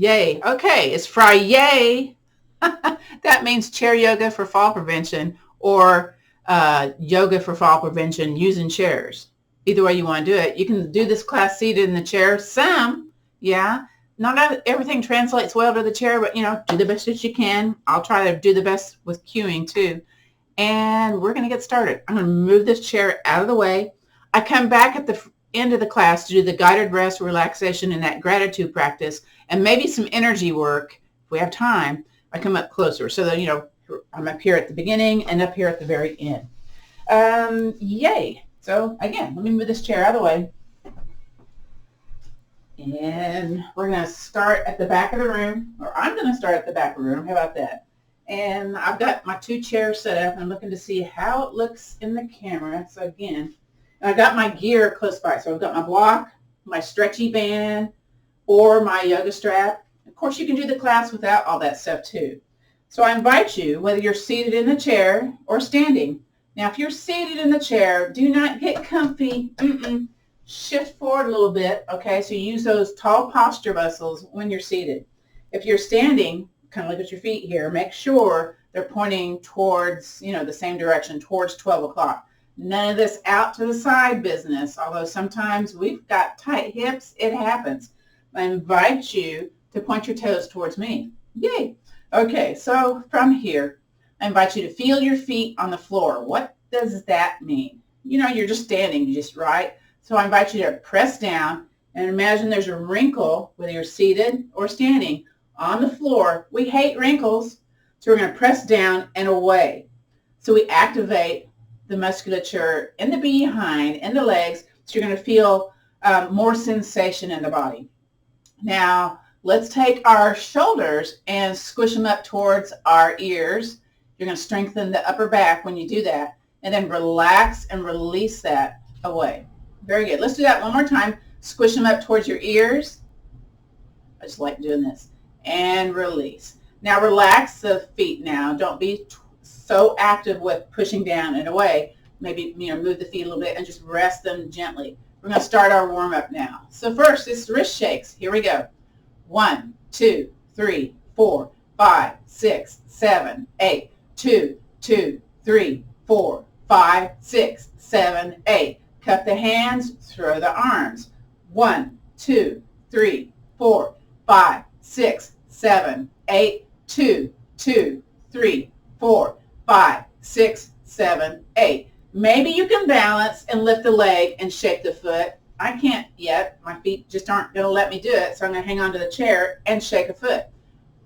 Yay. Okay, it's Friday. That means chair yoga for fall prevention or yoga for fall prevention using chairs. Either way you want to do it. You can do this class seated in the chair. Some, yeah. Not everything translates well to the chair, but do the best that you can. I'll try to do the best with cueing too. And we're going to get started. I'm going to move this chair out of the way. I come back at the end of the class to do the guided rest, relaxation, and that gratitude practice, and maybe some energy work if we have time. I come up closer so that, I'm up here at the beginning and up here at the very end. Yay. So again, let me move this chair out of the way. And we're going to start at the back of the room, or I'm going to start at the back of the room. How about that? And I've got my two chairs set up. I'm looking to see how it looks in the camera. So again, I've got my gear close by. So I've got my block, my stretchy band, or my yoga strap. Of course, you can do the class without all that stuff too. So I invite you, whether you're seated in the chair or standing. Now, if you're seated in the chair, do not get comfy. Shift forward a little bit, okay? So you use those tall posture muscles when you're seated. If you're standing, kind of look at your feet here. Make sure they're pointing towards, the same direction, towards 12 o'clock. None of this out to the side business, although sometimes we've got tight hips. It happens. I invite you to point your toes towards me. Yay. Okay, so from here, I invite you to feel your feet on the floor. What does that mean? You're just standing, right? So I invite you to press down and imagine there's a wrinkle, whether you're seated or standing, on the floor. We hate wrinkles, so we're going to press down and away. So we activate the musculature in the behind and the legs, so you're going to feel more sensation in the body. Now, let's take our shoulders and squish them up towards our ears. You're going to strengthen the upper back when you do that, and then relax and release that away. Very good. Let's do that one more time. Squish them up towards your ears. I just like doing this. And release. Now relax the feet now. Don't be so active with pushing down and away. Maybe, move the feet a little bit and just rest them gently. We're going to start our warm-up now. So first, it's wrist shakes. Here we go. 1, 2, 3, 4, 5, 6, 7, 8. 2, 2, 3, 4, 5, 6, 7, 8. Cup the hands, throw the arms. 1, 2, 3, 4, 5, 6, 7, 8. 2, 2, 3, 4, 5, 6, 7, 8. Maybe you can balance and lift the leg and shake the foot. I can't yet. My feet just aren't going to let me do it, so I'm going to hang on to the chair and shake a foot.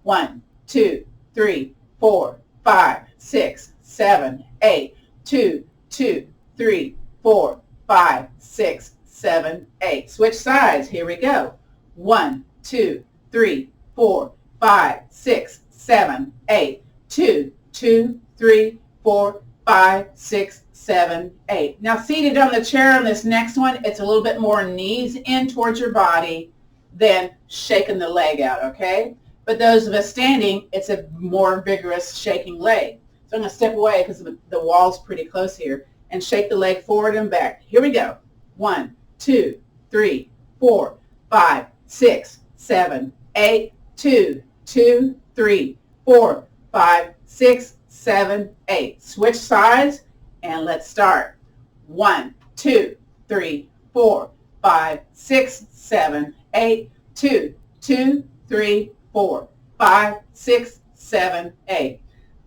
1, 2, 3, 4, 5, 6, 7, 8. 2, 2, 3, 4, 5, 6, 7, 8. Switch sides. Here we go. 1, 2, 3, 4, 5, 6, 7, 8. 2, 2, 3, 4, 5, 6, 7, 8. Now seated on the chair on this next one, it's a little bit more knees in towards your body than shaking the leg out, okay? But those of us standing, it's a more vigorous shaking leg. So I'm going to step away because the wall's pretty close here and shake the leg forward and back. Here we go. 1, 2, 3, 4, 5, 6, 7, 8. 2, 2, 3, 4, 5, 6, 7, 8. Switch sides and let's start. 1, 2, 3, 4, 5, 6, 7, 8. 2, 2, 3, 4, 5, 6, 7, 8.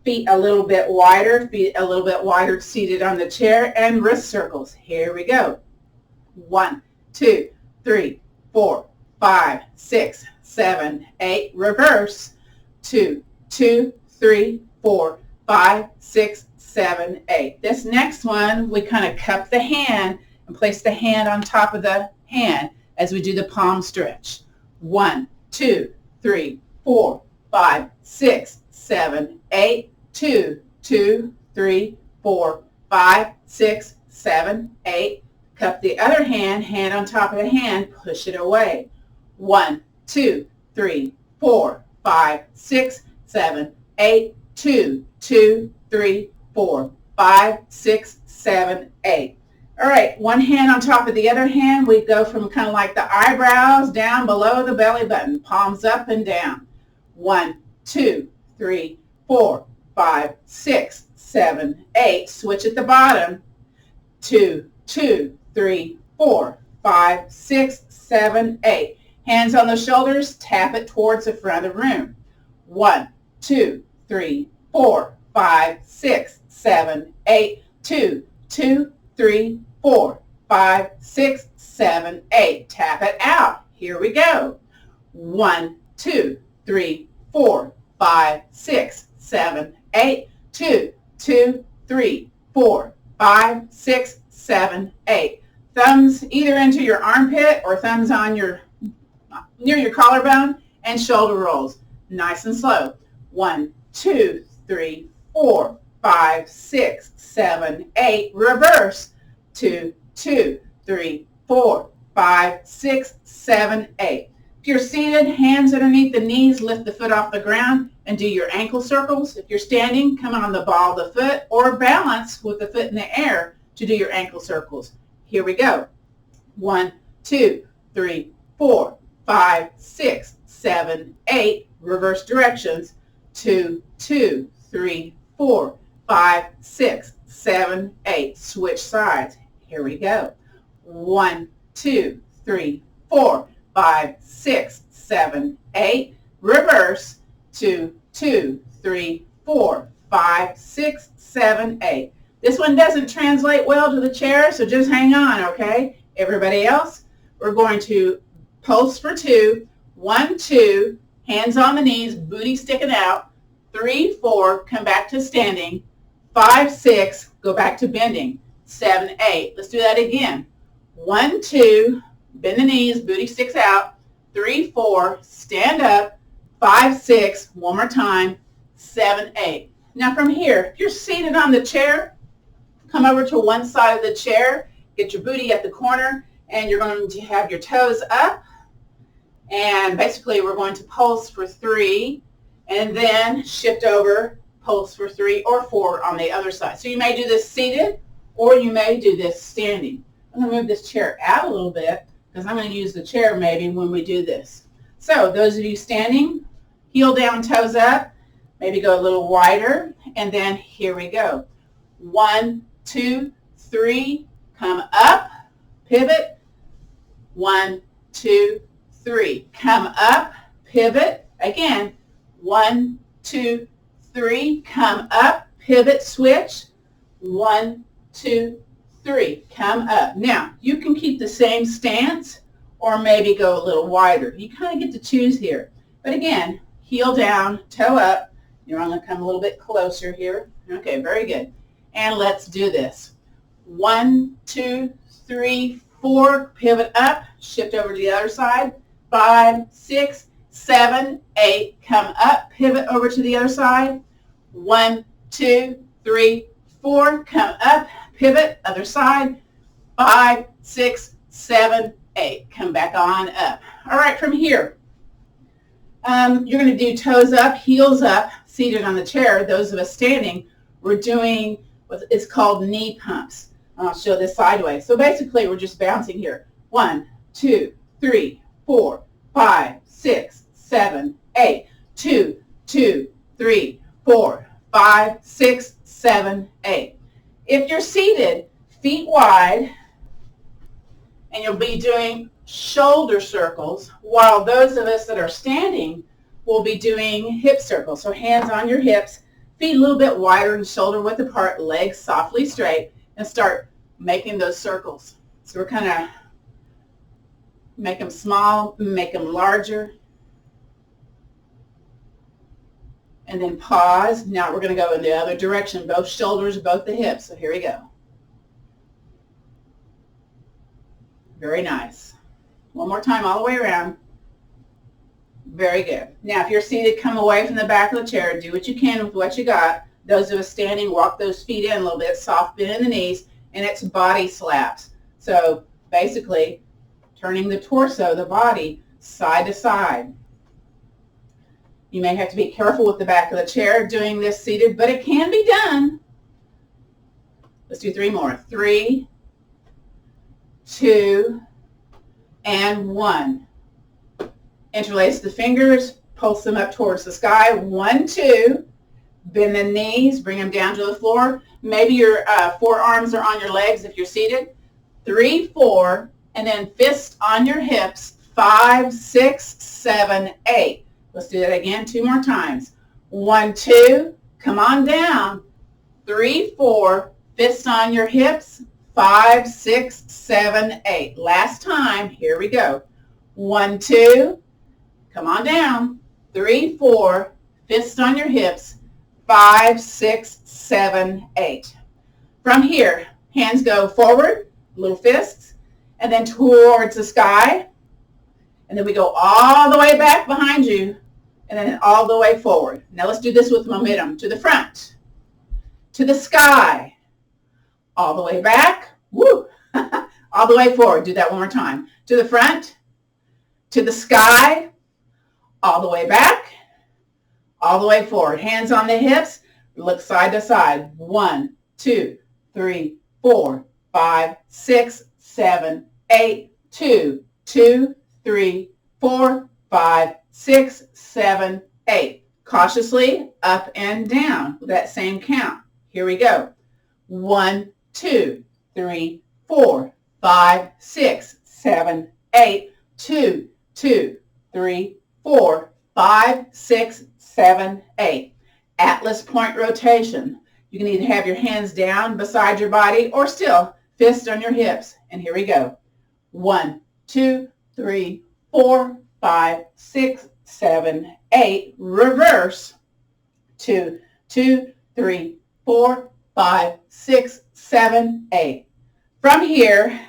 Feet a little bit wider seated on the chair, and wrist circles. Here we go. 1, 2, 3, 4, 5, 6, 7, 8. Reverse. 2, 2, 3, 4, 5, 6, 7, 8. This next one, we kind of cup the hand and place the hand on top of the hand as we do the palm stretch. 1, 2, 3, 4, 5, 6, 7, 8. 2, 2, 3, 4, 5, 6, 7, 8. Cup the other hand, hand on top of the hand, push it away. 1, 2, 3, 4, 5, 6, 7, 8. 2, 2, 3, 4, 5, 6, 7, 8. All right, one hand on top of the other hand. We go from kind of like the eyebrows down below the belly button, palms up and down. 1, 2, 3, 4, 5, 6, 7, 8. Switch at the bottom. 2, 2, 3, 4, 5, 6, 7, 8. Hands on the shoulders, tap it towards the front of the room. 1, 2, 3, 4, 5, 6, 7, 8. 2, 2, 3, 4, 5, 6, 7, 8. Tap it out. Here we go. 1, 2, 3, 4, 5, 6, 7, 8. 2, 2, 3, 4, 5, 6, 7, 8. Thumbs either into your armpit or thumbs on your near your collarbone, and shoulder rolls. Nice and slow. 1, 2, 3, 4, 5, 6, 7, 8. Reverse. 2, 2, 3, 4, 5, 6, 7, 8. If you're seated, hands underneath the knees, lift the foot off the ground and do your ankle circles. If you're standing, come on the ball of the foot or balance with the foot in the air to do your ankle circles. Here we go. 1, 2, 3, 4, 5, 6, 7, 8. Reverse directions. 2, 2, 3, 4, 5, 6, 7, 8. Switch sides. Here we go. 1, 2, 3, 4, 5, 6, 7, 8. Reverse. 2, 2, 3, 4, 5, 6, 7, 8. This one doesn't translate well to the chair, so just hang on, okay? Everybody else, we're going to pulse for 2. 1, 2, hands on the knees, booty sticking out. 3, 4, come back to standing. 5, 6, go back to bending. 7, 8. Let's do that again. 1, 2, bend the knees, booty sticks out. 3, 4, stand up. 5, 6, one more time. 7, 8. Now from here, if you're seated on the chair, come over to one side of the chair, get your booty at the corner, and you're going to have your toes up. And basically we're going to pulse for 3 and then shift over, pulse for 3 or 4 on the other side. So you may do this seated or you may do this standing. I'm going to move this chair out a little bit because I'm going to use the chair maybe when we do this. So those of you standing, heel down, toes up, maybe go a little wider, and then here we go. 1, 2, 3, come up, pivot. 1, 2, 3, come up, pivot. Again, 1, 2, 3, come up, pivot, switch. 1, 2, 3, come up. Now, you can keep the same stance or maybe go a little wider. You kind of get to choose here. But again, heel down, toe up. You're going to come a little bit closer here. Okay, very good. And let's do this. 1, 2, 3, 4, pivot up, shift over to the other side. 5, 6, 7, 8, come up, pivot over to the other side. 1, 2, 3, 4, come up, pivot, other side. 5, 6, 7, 8, come back on up. All right, from here, you're going to do toes up, heels up, seated on the chair. Those of us standing, we're doing what is called knee pumps. I'll show this sideways. So basically, we're just bouncing here. 1, 2, 3, 4, 5, 6, 7, 8. 2, 2, 3, 4, 5, 6, 7, 8. If you're seated, feet wide, and you'll be doing shoulder circles, while those of us that are standing will be doing hip circles. So hands on your hips, feet a little bit wider and shoulder width apart, legs softly straight, and start making those circles. So we're kind of make them small, make them larger, and then pause. Now we're going to go in the other direction, both shoulders, both the hips. So here we go. Very nice. One more time all the way around. Very good. Now if you're seated, come away from the back of the chair. Do what you can with what you got. Those of us standing, walk those feet in a little bit, soft bend in the knees, and it's body slaps. So basically turning the torso, the body, side to side. You may have to be careful with the back of the chair doing this seated, but it can be done. Let's do 3 more. 3, 2, and 1. Interlace the fingers, pulse them up towards the sky. 1, 2. Bend the knees, bring them down to the floor. Maybe your forearms are on your legs if you're seated. 3, 4, and then fists on your hips. 5, 6, 7, 8. Let's do that again 2 more times. 1, 2, come on down. 3, 4, fists on your hips. 5, 6, 7, 8. Last time, here we go. 1, 2, come on down. 3, 4, fists on your hips. 5, 6, 7, 8. From here, hands go forward, little fists, and then towards the sky. And then we go all the way back behind you, and then all the way forward. Now let's do this with momentum. To the front, to the sky, all the way back, woo, all the way forward. Do that one more time. To the front, to the sky, all the way back, all the way forward. Hands on the hips. Look side to side. 1, 2, 3, 4, 5, 6, 7, 8. 2, 2, 3, 4, 5, 6, 7, 8. Cautiously up and down with that same count. Here we go. 1, 2, 3, 4, 5, 6, 7, 8. 2, 2, 3, 4, 5, 6, 7, 8. Atlas point rotation. You can either have your hands down beside your body or still fists on your hips. And here we go. 1, 2, 3, 4, 5, 6, 7, 8. Reverse. 2, 2, 3, 4, 5, 6, 7, 8. From here,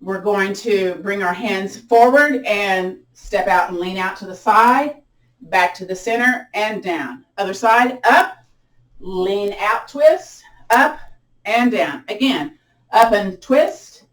we're going to bring our hands forward and step out and lean out to the side, back to the center and down. Other side, up, lean out, twist, up and down. Again, up and twist,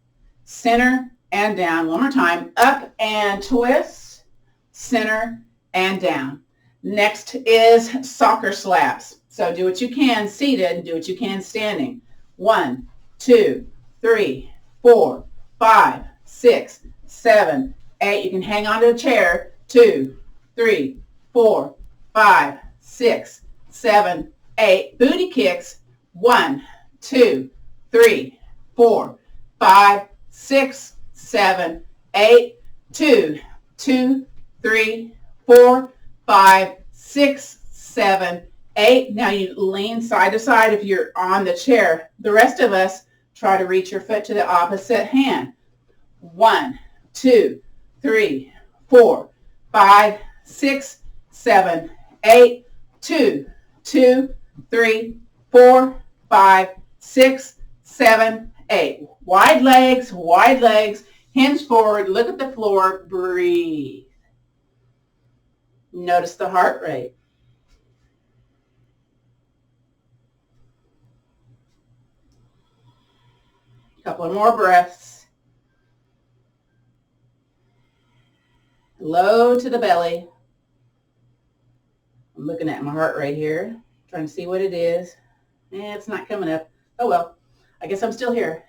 center and down. One more time, up and twist, center and down. Next is soccer slaps. So do what you can seated, do what you can standing. 1, 2, 3, 4, 5, 6, 7, 8. You can hang on to a chair. 2, 3, 4, 5, 6, 7, 8. Booty kicks. 1, 2, 3, 4, 5, 6, 7, 8. 2, 2, 3, 4, 5, 6, 7, 8. Now you lean side to side if you're on the chair. The rest of us try to reach your foot to the opposite hand. 1, 2, 3, 4, 5, 6, 7, 8. 2, 2, 3, 4, 5, 6, 7, 8. Wide legs, hands forward, look at the floor, breathe. Notice the heart rate. Couple of more breaths. Low to the belly. I'm looking at my heart rate here, trying to see what it is. It's not coming up. Oh well, I guess I'm still here.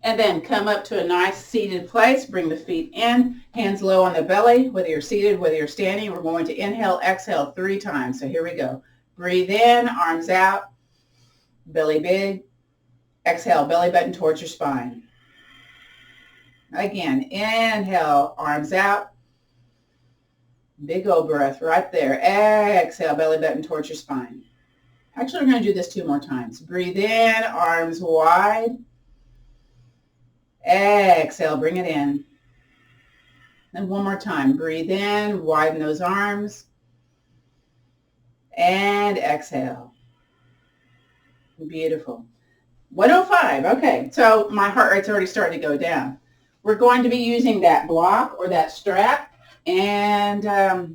And then come up to a nice seated place. Bring the feet in, hands low on the belly, whether you're seated, whether you're standing. We're going to inhale, exhale 3 times. So here we go. Breathe in, arms out, belly big. Exhale, belly button towards your spine. Again, inhale, arms out. Big old breath right there. Exhale, belly button towards your spine. Actually, we're going to do this 2 more times. Breathe in, arms wide. Exhale, bring it in. And one more time. Breathe in, widen those arms. And exhale. Beautiful. 105. Okay, so my heart rate's already starting to go down. We're going to be using that block or that strap, and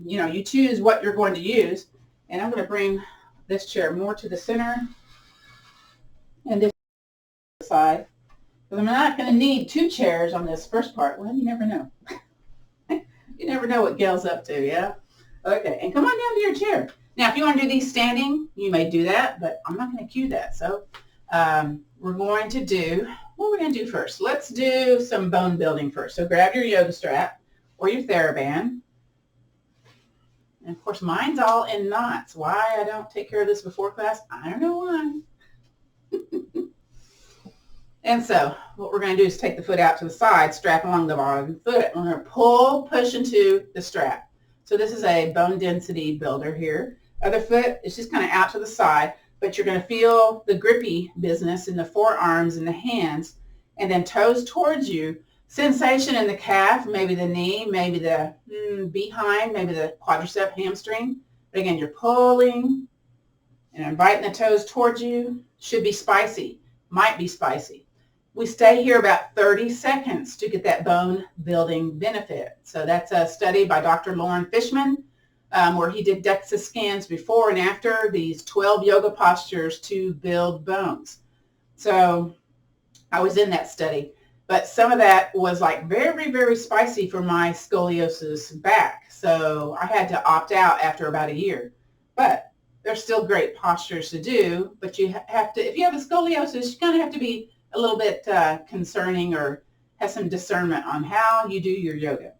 you choose what you're going to use. And I'm going to bring this chair more to the center and this side, because I'm not going to need 2 chairs on this first part. Well, you never know. You never know what Gail's up to, yeah? Okay, and come on down to your chair. Now, if you want to do these standing, you may do that, but I'm not going to cue that. So we're going to do, what we're going to do first? Let's do some bone building first. So grab your yoga strap or your TheraBand. And of course, mine's all in knots. Why I don't take care of this before class, I don't know why. And so what we're going to do is take the foot out to the side, strap along the bottom of the foot. We're going to pull, push into the strap. So this is a bone density builder here. Other foot is just kind of out to the side, but you're going to feel the grippy business in the forearms and the hands, and then toes towards you. Sensation in the calf, maybe the knee, maybe the behind, maybe the quadricep, hamstring. But again, you're pulling and inviting the toes towards you. Should be spicy, might be spicy. We stay here about 30 seconds to get that bone building benefit. So that's a study by Dr. Lauren Fishman, where he did DEXA scans before and after these 12 yoga postures to build bones. So I was in that study, but some of that was like very, very spicy for my scoliosis back. So I had to opt out after about a year, but there's still great postures to do, but you have to, if you have a scoliosis, you kind of have to be a little bit concerning or have some discernment on how you do your yoga.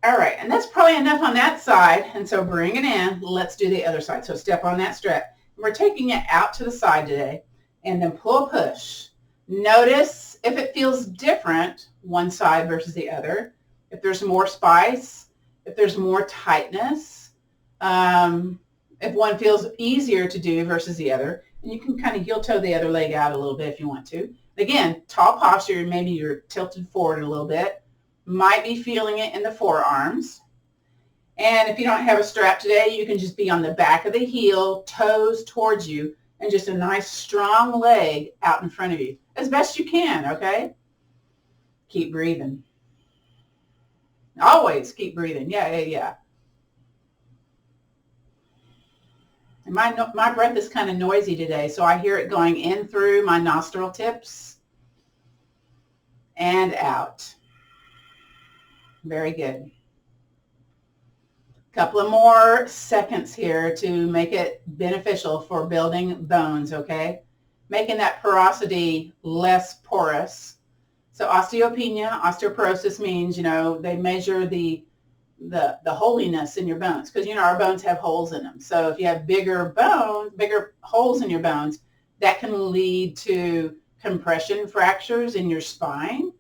All right, and that's probably enough on that side, and so bring it in. Let's do the other side. So step on that strap. We're taking it out to the side today, and then pull, push. Notice if it feels different, one side versus the other, if there's more spice, if there's more tightness, if one feels easier to do versus the other. And you can kind of heel toe the other leg out a little bit if you want to. Again, tall posture, maybe you're tilted forward a little bit. Might be feeling it in the forearms. And if you don't have a strap today, you can just be on the back of the heel, toes towards you, and just a nice strong leg out in front of you as best you can, okay? Keep breathing. Always keep breathing. Yeah. And my breath is kind of noisy today, so I hear it going in through my nostril tips and out. Very good. Couple of more seconds here to make it beneficial for building bones, okay? Making that porosity less porous. So osteopenia, osteoporosis means, they measure the holiness in your bones, because our bones have holes in them. So if you have bigger bones, bigger holes in your bones, that can lead to compression fractures in your spine,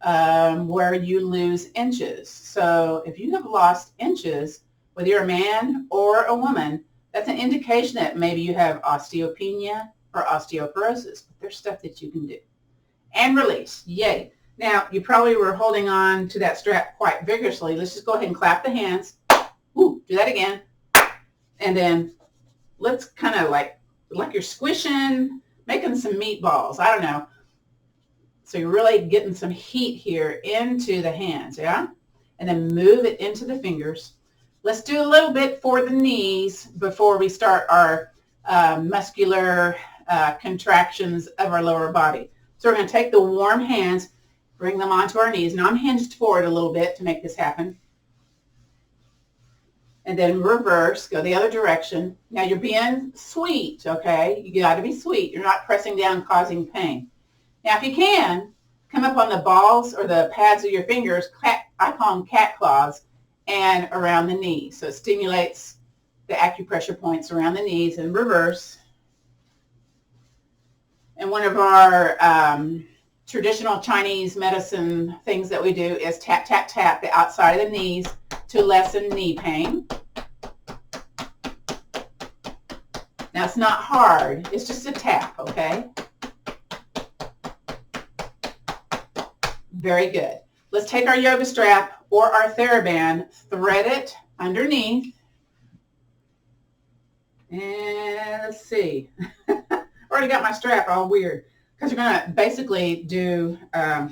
where you lose inches. So if you have lost inches, whether you're a man or a woman, that's an indication that maybe you have osteopenia or osteoporosis. But there's stuff that you can do. And release. Yay. Now, you probably were holding on to that strap quite vigorously. Let's just go ahead and clap the hands. Ooh, do that again. And then let's kind of like you're squishing, making some meatballs. I don't know. So you're really getting some heat here into the hands, yeah? And then move it into the fingers. Let's do a little bit for the knees before we start our muscular contractions of our lower body. So we're going to take the warm hands, bring them onto our knees. Now I'm hinged forward a little bit to make this happen. And then reverse, go the other direction. Now you're being sweet, okay? You got to be sweet. You're not pressing down, causing pain. Now if you can, come up on the balls or the pads of your fingers, I call them cat claws, and around the knees. So it stimulates the acupressure points around the knees, and reverse. And one of our traditional Chinese medicine things that we do is tap, tap, tap the outside of the knees to lessen knee pain. Now it's not hard, it's just a tap, okay? Very good. Let's take our yoga strap or our TheraBand, thread it underneath, and let's see. Already got my strap all weird, because you're going to basically do a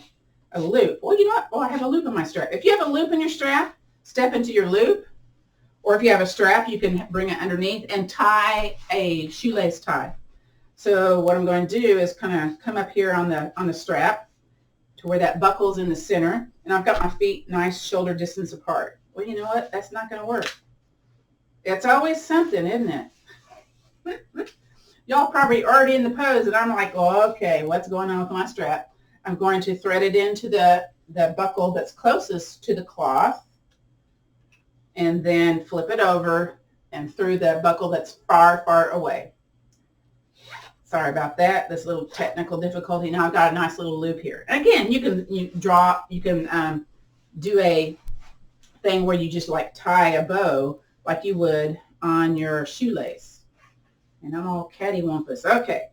loop. Well, you know what? Oh, I have a loop in my strap. If you have a loop in your strap, step into your loop. Or if you have a strap, you can bring it underneath and tie a shoelace tie. So what I'm going to do is kind of come up here on the strap to where that buckle's in the center. And I've got my feet nice shoulder distance apart. Well, you know what? That's not going to work. It's always something, isn't it? Y'all probably already in the pose, and I'm like, oh, okay, what's going on with my strap? I'm going to thread it into the buckle that's closest to the cloth, and then flip it over and through the buckle that's far, far away. Sorry about that, this little technical difficulty. Now I've got a nice little loop here. And again, you can do a thing where you just like tie a bow like you would on your shoelace. And I'm all cattywampus. Okay,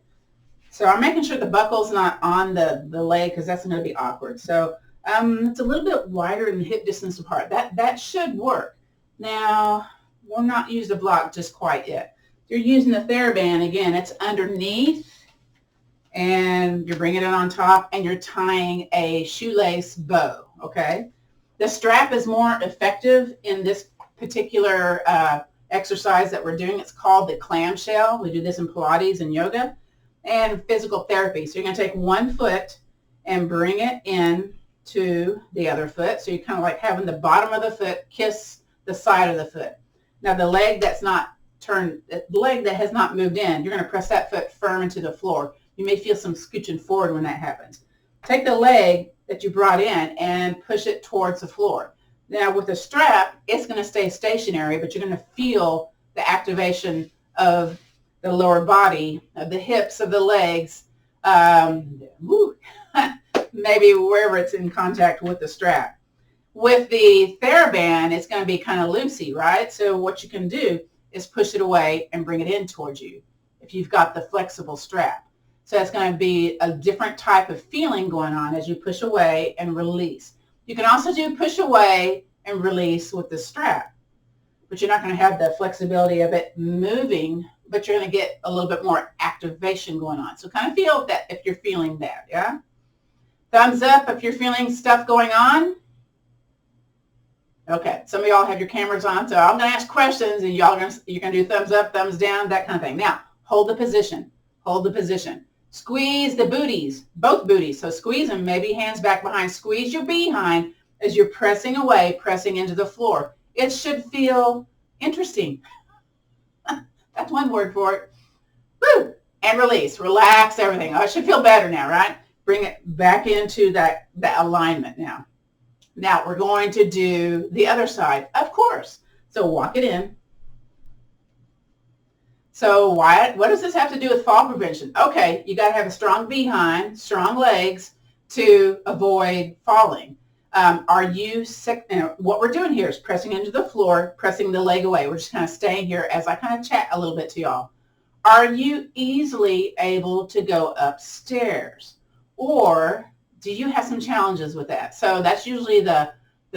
so I'm making sure the buckle's not on the leg because that's going to be awkward. So it's a little bit wider than hip distance apart. That should work. Now, we'll not use the block just quite yet. You're using the TheraBand, again, it's underneath, and you're bringing it on top, and you're tying a shoelace bow, okay? The strap is more effective in this particular exercise that we're doing. It's called the clamshell. We do this in Pilates and yoga and physical therapy. So you're going to take one foot and bring it in to the other foot. So you're kind of like having the bottom of the foot kiss the side of the foot. Now the leg that's not turned, the leg that has not moved in, you're going to press that foot firm into the floor. You may feel some scooching forward when that happens. Take the leg that you brought in and push it towards the floor. Now with the strap, it's going to stay stationary, but you're going to feel the activation of the lower body, of the hips, of the legs, maybe wherever it's in contact with the strap. With the TheraBand, it's going to be kind of loosey, right? So what you can do is push it away and bring it in towards you if you've got the flexible strap. So it's going to be a different type of feeling going on as you push away and release. You can also do push away and release with the strap, but you're not going to have the flexibility of it moving, but you're going to get a little bit more activation going on. So kind of feel that if you're feeling that, yeah? Thumbs up if you're feeling stuff going on. Okay, some of y'all have your cameras on, so I'm going to ask questions, and you're going to do thumbs up, thumbs down, that kind of thing. Now, hold the position. Hold the position. Squeeze the booties, both booties. So squeeze them, maybe hands back behind. Squeeze your behind as you're pressing away, pressing into the floor. It should feel interesting. That's one word for it. Woo! And release. Relax everything. Oh, it should feel better now, right? Bring it back into that alignment now. Now we're going to do the other side, of course. So walk it in. So what does this have to do with fall prevention? Okay, you got to have a strong behind, strong legs to avoid falling. Are you sick? What we're doing here is pressing into the floor, pressing the leg away. We're just kind of staying here as I kind of chat a little bit to y'all. Are you easily able to go upstairs? Or do you have some challenges with that? So that's usually the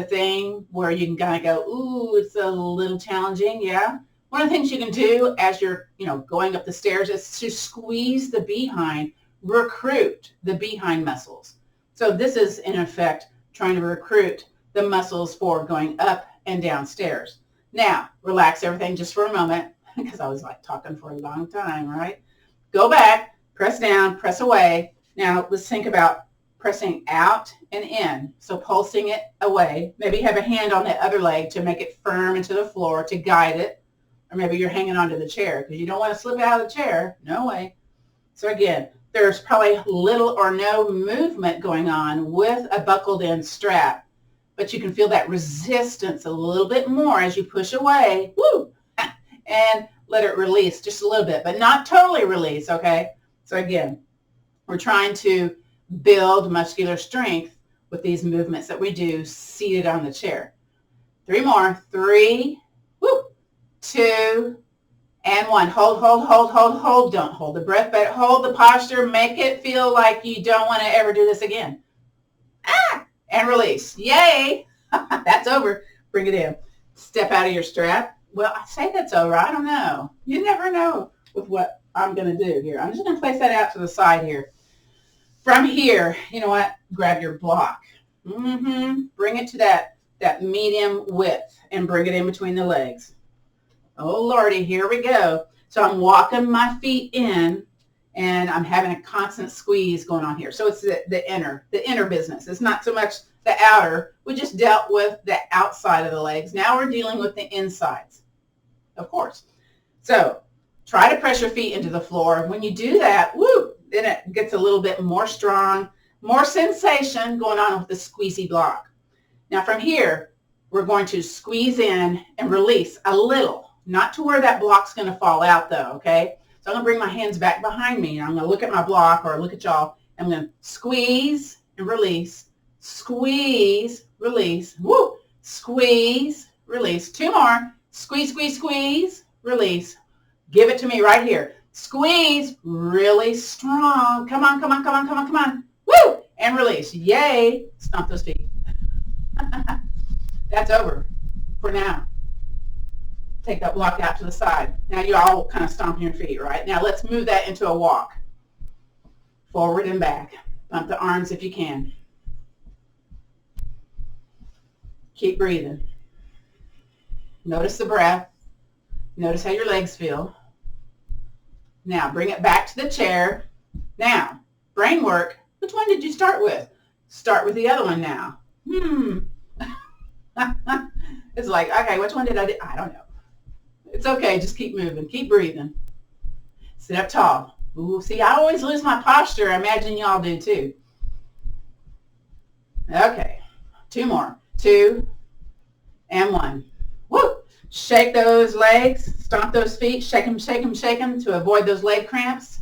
thing where you can kind of go, ooh, it's a little challenging, yeah? One of the things you can do as you're, going up the stairs is to squeeze the behind, recruit the behind muscles. So this is, in effect, trying to recruit the muscles for going up and downstairs. Now, relax everything just for a moment, because I was like talking for a long time, right? Go back, press down, press away. Now, let's think about pressing out and in. So pulsing it away. Maybe have a hand on the other leg to make it firm into the floor to guide it. Or maybe you're hanging onto the chair because you don't want to slip out of the chair. No way. So again, there's probably little or no movement going on with a buckled in strap, but you can feel that resistance a little bit more as you push away, woo, and let it release just a little bit, but not totally release, okay? So again, we're trying to build muscular strength with these movements that we do seated on the chair. 3 more. 3, woo, 2, and 1. Hold, hold, hold, hold, hold. Don't hold the breath, but hold the posture. Make it feel like you don't want to ever do this again. And release. Yay. That's over. Bring it in. Step out of your strap. Well, I say that's over. I don't know. You never know with what I'm going to do here. I'm just going to place that out to the side here. From here, you know what? Grab your block. Bring it to that medium width and bring it in between the legs. Oh, Lordy, here we go. So I'm walking my feet in, and I'm having a constant squeeze going on here. So it's the inner business. It's not so much the outer. We just dealt with the outside of the legs. Now we're dealing with the insides. of course. So try to press your feet into the floor. When you do that, woo, then it gets a little bit more strong, more sensation going on with the squeezy block. Now from here, we're going to squeeze in and release a little, not to where that block's going to fall out though, okay? So I'm going to bring my hands back behind me, and I'm going to look at my block or look at y'all. I'm going to squeeze and release, squeeze, release, woo, squeeze, release. Two more, squeeze, squeeze, squeeze, release. Give it to me right here. Squeeze really strong. Come on, come on, come on, come on, come on. Woo! And release. Yay. Stomp those feet. That's over for now. Take that block out to the side. Now you're all kind of stomping your feet, right? Now let's move that into a walk. Forward and back. Bump the arms if you can. Keep breathing. Notice the breath. Notice how your legs feel. Now bring it back to the chair. Now, brain work. Which one did you start with? Start with the other one now. It's like, okay, which one did I do? I don't know. It's okay. Just keep moving. Keep breathing. Sit up tall. Ooh, see, I always lose my posture. I imagine y'all do too. Okay. Two more. 2 and 1. Woo! Shake those legs. Stomp those feet. Shake them, shake them, shake them to avoid those leg cramps.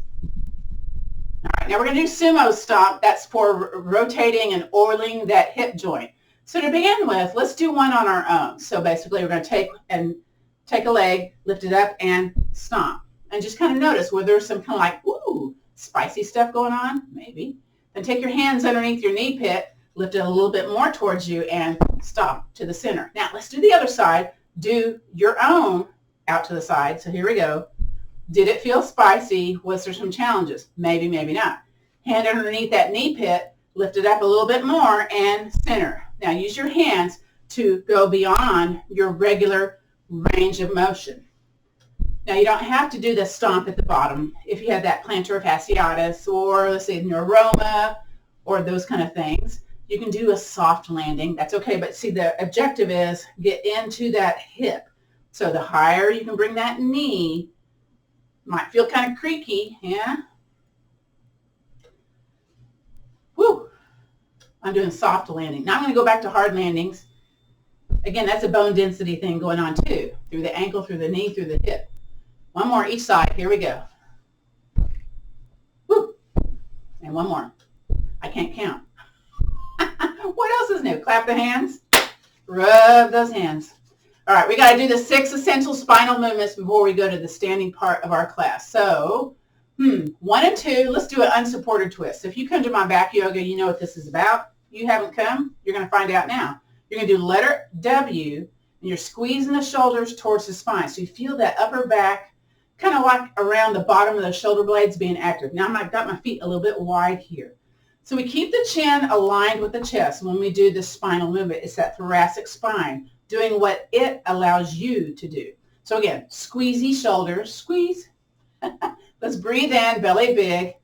All right, now we're going to do sumo stomp. That's for rotating and oiling that hip joint. So to begin with, let's do one on our own. So basically we're going to take a leg, lift it up, and stomp. And just kind of notice where there's some kind of like, ooh, spicy stuff going on, maybe. Then take your hands underneath your knee pit, lift it a little bit more towards you, and stomp to the center. Now let's do the other side. Do your own out to the side. So here we go. Did it feel spicy? Was there some challenges? Maybe, maybe not. Hand underneath that knee pit, lift it up a little bit more, and center. Now use your hands to go beyond your regular range of motion. Now you don't have to do the stomp at the bottom if you have that plantar fasciitis or let's say neuroma or those kind of things. You can do a soft landing. That's okay, but see the objective is get into that hip. So the higher you can bring that knee, might feel kind of creaky, yeah? Woo! I'm doing soft landing. Now I'm going to go back to hard landings. Again, that's a bone density thing going on too. Through the ankle, through the knee, through the hip. One more each side. Here we go. Woo! And one more. I can't count. What else is new? Clap the hands. Rub those hands. All right, we got to do the 6 essential spinal movements before we go to the standing part of our class. So, 1 and 2, let's do an unsupported twist. If you come to my back yoga, you know what this is about. You haven't come, you're going to find out now. You're going to do letter W, and you're squeezing the shoulders towards the spine. So you feel that upper back, kind of like around the bottom of the shoulder blades being active. Now I've got my feet a little bit wide here. So we keep the chin aligned with the chest when we do this spinal movement. It's that thoracic spine doing what it allows you to do. So again, squeezy shoulders, squeeze. Let's breathe in, belly big.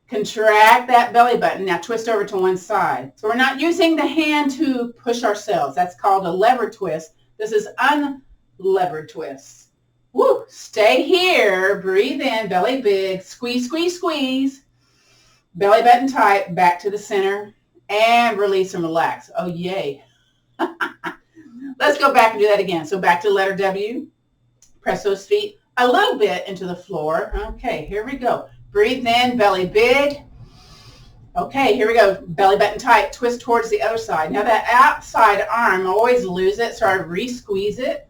Contract that belly button. Now twist over to one side. So we're not using the hand to push ourselves. That's called a lever twist. This is unlevered twist. Woo! Stay here. Breathe in, belly big. Squeeze, squeeze, squeeze. Belly button tight, back to the center. And release and relax. Oh, yay. Let's go back and do that again. So back to letter W. Press those feet a little bit into the floor. Okay, here we go. Breathe in, belly big. Okay, here we go. Belly button tight, twist towards the other side. Now that outside arm, I always lose it, so I re-squeeze it.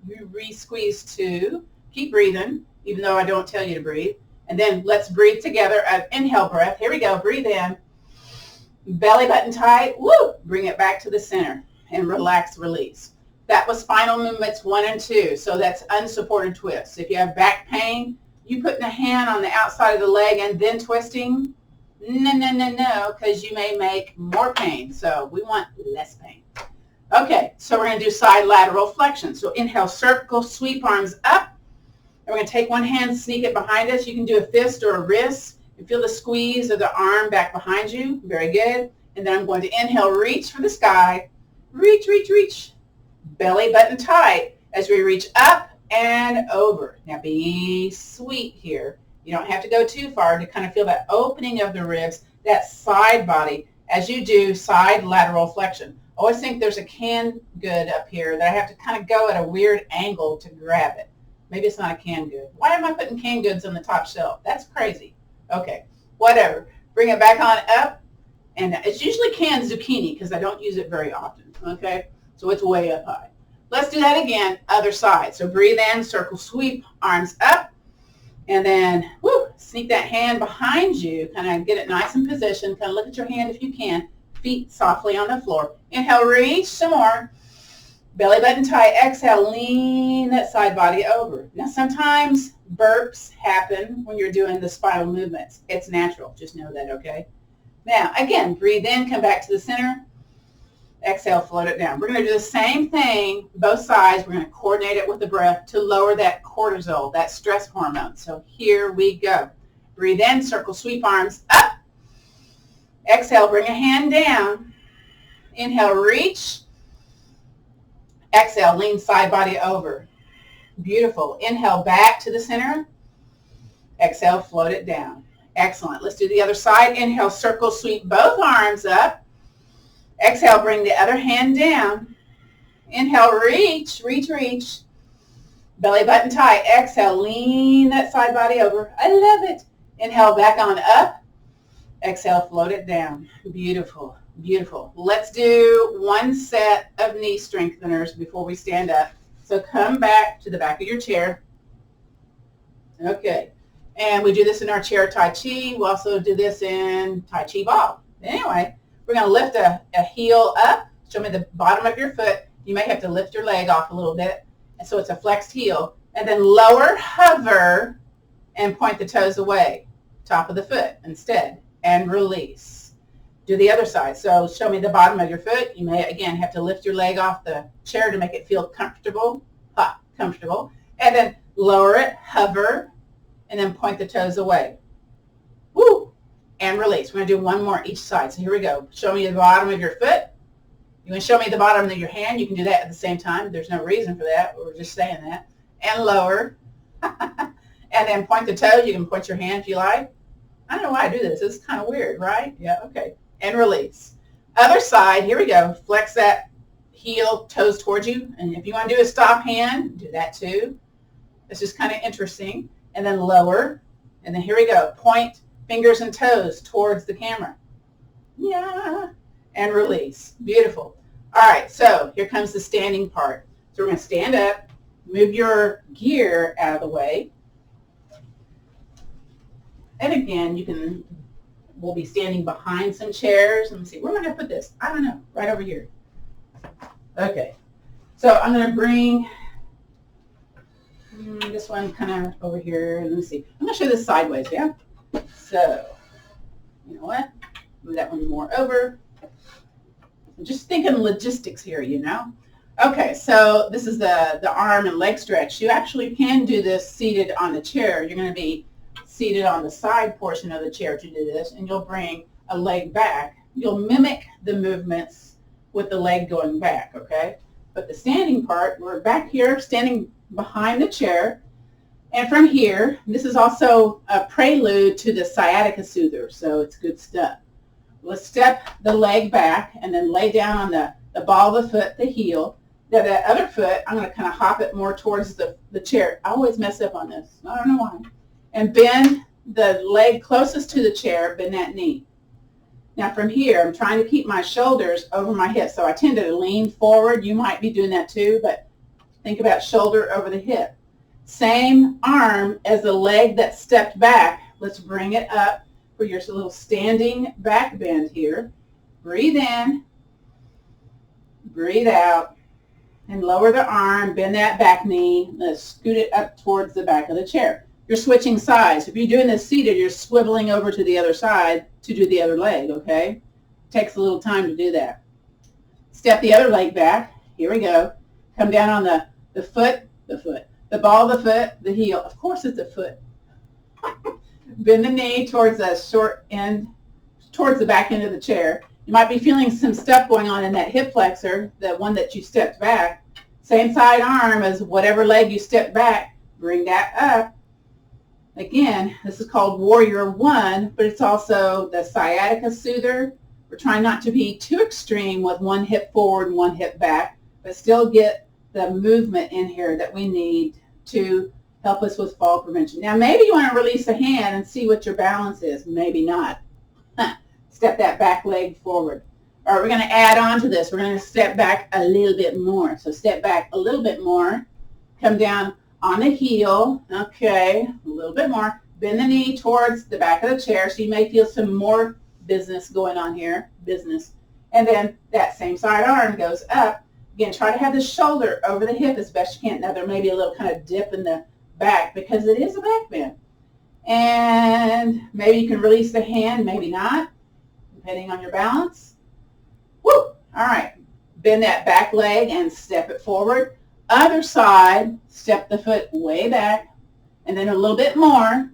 You re-squeeze too. Keep breathing, even though I don't tell you to breathe. And then let's breathe together. Inhale breath. Here we go. Breathe in. Belly button tight. Woo! Bring it back to the center and relax, release. That was spinal movements 1 and 2. So that's unsupported twists. If you have back pain, you putting a hand on the outside of the leg and then twisting, no, because you may make more pain. So we want less pain. Okay, so we're going to do side lateral flexion. So inhale, circle, sweep arms up. And we're going to take one hand, sneak it behind us. You can do a fist or a wrist. And feel the squeeze of the arm back behind you. Very good. And then I'm going to inhale, reach for the sky. Reach, reach, reach. Belly button tight. As we reach up, and over. Now be sweet here. You don't have to go too far to kind of feel that opening of the ribs, that side body, as you do side lateral flexion. I always think there's a canned good up here that I have to kind of go at a weird angle to grab it. Maybe it's not a canned good. Why am I putting canned goods on the top shelf? That's crazy. Okay, whatever. Bring it back on up. And it's usually canned zucchini because I don't use it very often. Okay, so it's way up high. Let's do that again, other side. So breathe in, circle sweep, arms up. And then, sneak that hand behind you. Kind of get it nice in position. Kind of look at your hand if you can. Feet softly on the floor. Inhale, reach some more. Belly button tight. Exhale, lean that side body over. Now, sometimes burps happen when you're doing the spinal movements. It's natural. Just know that, okay? Now, again, breathe in, come back to the center. Exhale, float it down. We're going to do the same thing, both sides. We're going to coordinate it with the breath to lower that cortisol, that stress hormone. So here we go. Breathe in, circle sweep, arms up. Exhale, bring a hand down. Inhale, reach. Exhale, lean side body over. Beautiful. Inhale, back to the center. Exhale, float it down. Excellent. Let's do the other side. Inhale, circle sweep, both arms up. Exhale, bring the other hand down. Inhale, reach, reach, reach. Belly button tight. Exhale, lean that side body over. I love it. Inhale, back on up. Exhale, float it down. Beautiful, beautiful. Let's do one set of knee strengtheners before we stand up. So come back to the back of your chair. Okay. And we do this in our chair Tai Chi. We also do this in Tai Chi ball. Anyway, we're going to lift a heel up. Show me the bottom of your foot. You may have to lift your leg off a little bit. And so it's a flexed heel. And then lower, hover, and point the toes away. Top of the foot instead. And release. Do the other side. So show me the bottom of your foot. You may, again, have to lift your leg off the chair to make it feel comfortable. Comfortable. And then lower it, hover, and then point the toes away. Woo! And release. We're going to do one more each side. So here we go. Show me the bottom of your foot. You can show me the bottom of your hand. You can do that at the same time. There's no reason for that. We're just saying that. And lower. And then point the toe. You can point your hand if you like. I don't know why I do this. It's kind of weird, right? Yeah, okay. And release. Other side. Here we go. Flex that heel, toes towards you. And if you want to do a stop hand, do that too. It's just kind of interesting. And then lower. And then here we go. Point fingers and toes towards the camera. Yeah. And release. Beautiful. All right, so here comes the standing part. So we're going to stand up, move your gear out of the way. And again, we'll be standing behind some chairs. Let me see, where am I going to put this? I don't know, right over here. Okay, so I'm going to bring this one kind of over here. Let me see. I'm going to show this sideways, yeah? So, you know what? Move that one more over. I'm just thinking logistics here, you know? Okay, so this is the arm and leg stretch. You actually can do this seated on the chair. You're going to be seated on the side portion of the chair to do this, and you'll bring a leg back. You'll mimic the movements with the leg going back, okay? But the standing part, we're back here standing behind the chair. And from here, this is also a prelude to the sciatica soother, so it's good stuff. Let's step the leg back and then lay down on the ball of the foot, the heel. Now that other foot, I'm going to kind of hop it more towards the chair. I always mess up on this. I don't know why. And bend the leg closest to the chair, bend that knee. Now from here, I'm trying to keep my shoulders over my hips. So I tend to lean forward. You might be doing that too, but think about shoulder over the hip. Same arm as the leg that stepped back. Let's bring it up for your little standing back bend here. Breathe in, breathe out, and lower the arm, bend that back knee. Let's scoot it up towards the back of the chair. You're switching sides. If you're doing this seated, you're swiveling over to the other side to do the other leg, okay? Takes a little time to do that. Step the other leg back. Here we go. Come down on the ball of the foot, the heel. Of course it's the foot. Bend the knee towards the short end, towards the back end of the chair. You might be feeling some stuff going on in that hip flexor, the one that you stepped back. Same side arm as whatever leg you step back, bring that up. Again, this is called Warrior 1, but it's also the sciatica soother. We're trying not to be too extreme with one hip forward and one hip back, but still get the movement in here that we need to help us with fall prevention. Now, maybe you want to release a hand and see what your balance is. Maybe not. Step that back leg forward. All right, we're going to add on to this. We're going to step back a little bit more. So step back a little bit more. Come down on the heel. Okay, a little bit more. Bend the knee towards the back of the chair. So you may feel some more business going on here. Business. And then that same side arm goes up. Again, try to have the shoulder over the hip as best you can. Now, there may be a little kind of dip in the back because it is a back bend. And maybe you can release the hand, maybe not, depending on your balance. Woo! All right. Bend that back leg and step it forward. Other side, step the foot way back, and then a little bit more,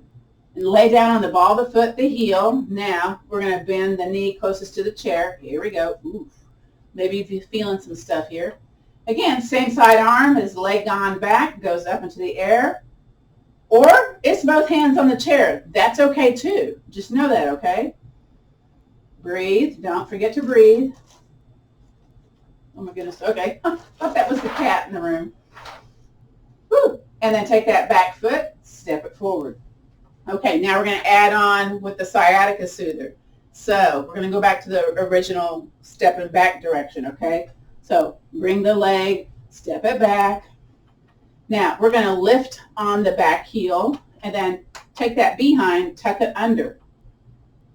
and lay down on the ball of the foot, the heel. Now, we're going to bend the knee closest to the chair. Here we go. Oof. Maybe if you're feeling some stuff here. Again, same side arm as leg gone back, goes up into the air. Or it's both hands on the chair. That's okay too. Just know that, okay? Breathe. Don't forget to breathe. Oh my goodness. Okay. I thought that was the cat in the room. Woo. And then take that back foot, step it forward. Okay, now we're going to add on with the sciatica soother. So we're going to go back to the original stepping back direction, okay? So bring the leg, step it back. Now we're going to lift on the back heel and then take that behind, tuck it under.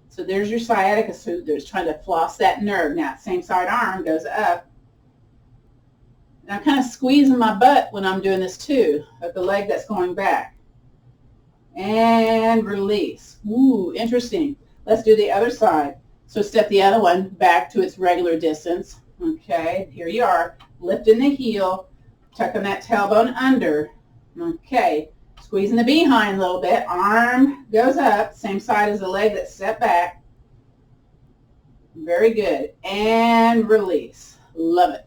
So there's your sciatica soother. It's trying to floss that nerve. Now same side arm goes up. And I'm kind of squeezing my butt when I'm doing this too, of the leg that's going back. And release. Ooh, interesting. Let's do the other side. So step the other one back to its regular distance. Okay, here you are. Lifting the heel, tucking that tailbone under. Okay, squeezing the behind a little bit. Arm goes up, same side as the leg that stepped back. Very good. And release. Love it.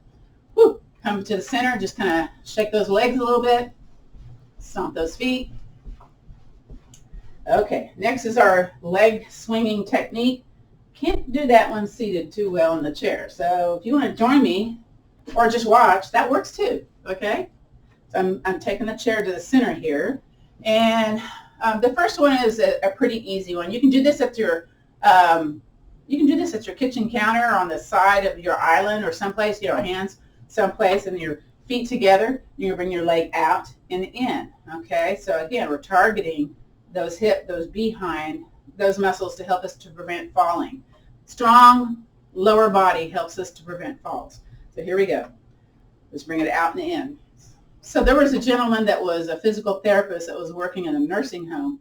Woo. Come to the center, just kind of shake those legs a little bit. Stomp those feet. Okay, next is our leg swinging technique. Can't do that one seated too well in the chair. So if you want to join me or just watch, that works too, okay? So I'm taking the chair to the center here. And the first one is a pretty easy one. You can do this at your kitchen counter on the side of your island or someplace, hands someplace and your feet together. You bring your leg out and in, okay? So again, we're targeting those hip, those behind, those muscles to help us to prevent falling. Strong lower body helps us to prevent falls. So here we go. Let's bring it out and in. So there was a gentleman that was a physical therapist that was working in a nursing home,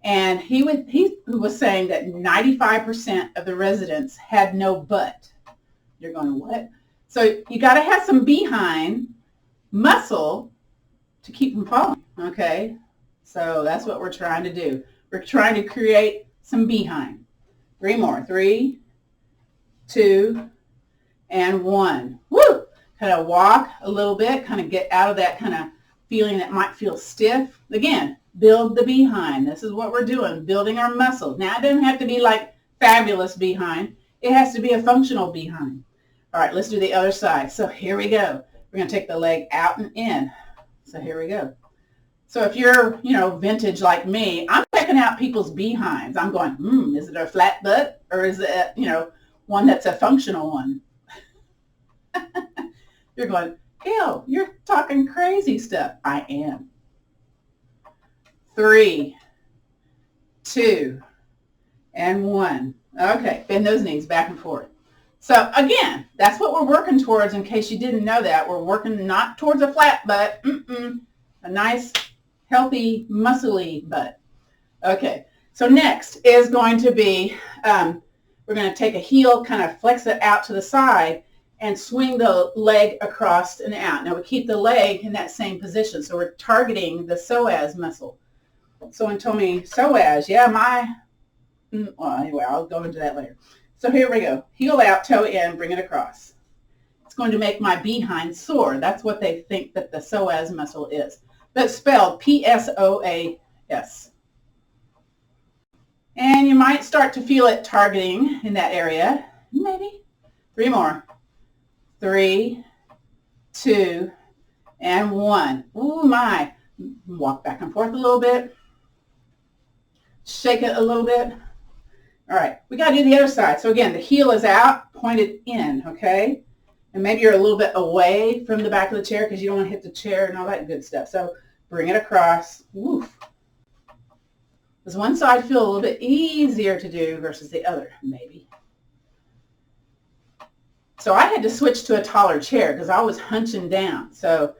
and he was saying that 95% of the residents had no butt. You're going, what? So you got to have some behind muscle to keep from falling, okay? So that's what we're trying to do. We're trying to create some behind. 3 more. 3, 2, and 1. Woo! Kind of walk a little bit, kind of get out of that kind of feeling that might feel stiff. Again, build the behind. This is what we're doing, building our muscles. Now, it doesn't have to be like fabulous behind. It has to be a functional behind. All right, let's do the other side. So here we go. We're going to take the leg out and in. So here we go. So if you're, vintage like me, I'm checking out people's behinds. I'm going, is it a flat butt or is it, one that's a functional one? You're going, Gail, you're talking crazy stuff. I am. 3, 2, and 1. Okay, bend those knees back and forth. So again, that's what we're working towards in case you didn't know that. We're working not towards a flat butt, a nice, healthy, muscly butt. Okay, so next is going to be, we're going to take a heel, kind of flex it out to the side, and swing the leg across and out. Now we keep the leg in that same position, so we're targeting the psoas muscle. Someone told me psoas, well, anyway, I'll go into that later. So here we go. Heel out, toe in, bring it across. it's going to make my behind sore. That's what they think that the psoas muscle is. But spelled P-S-O-A-S. And you might start to feel it targeting in that area. Maybe. 3 more. 3, 2, and 1. Ooh, my. Walk back and forth a little bit. Shake it a little bit. All right, we got to do the other side. So again, the heel is out, pointed in, okay? And maybe you're a little bit away from the back of the chair because you don't want to hit the chair and all that good stuff. So bring it across. Woof. Does one side feel a little bit easier to do versus the other? Maybe. So I had to switch to a taller chair because I was hunching down. So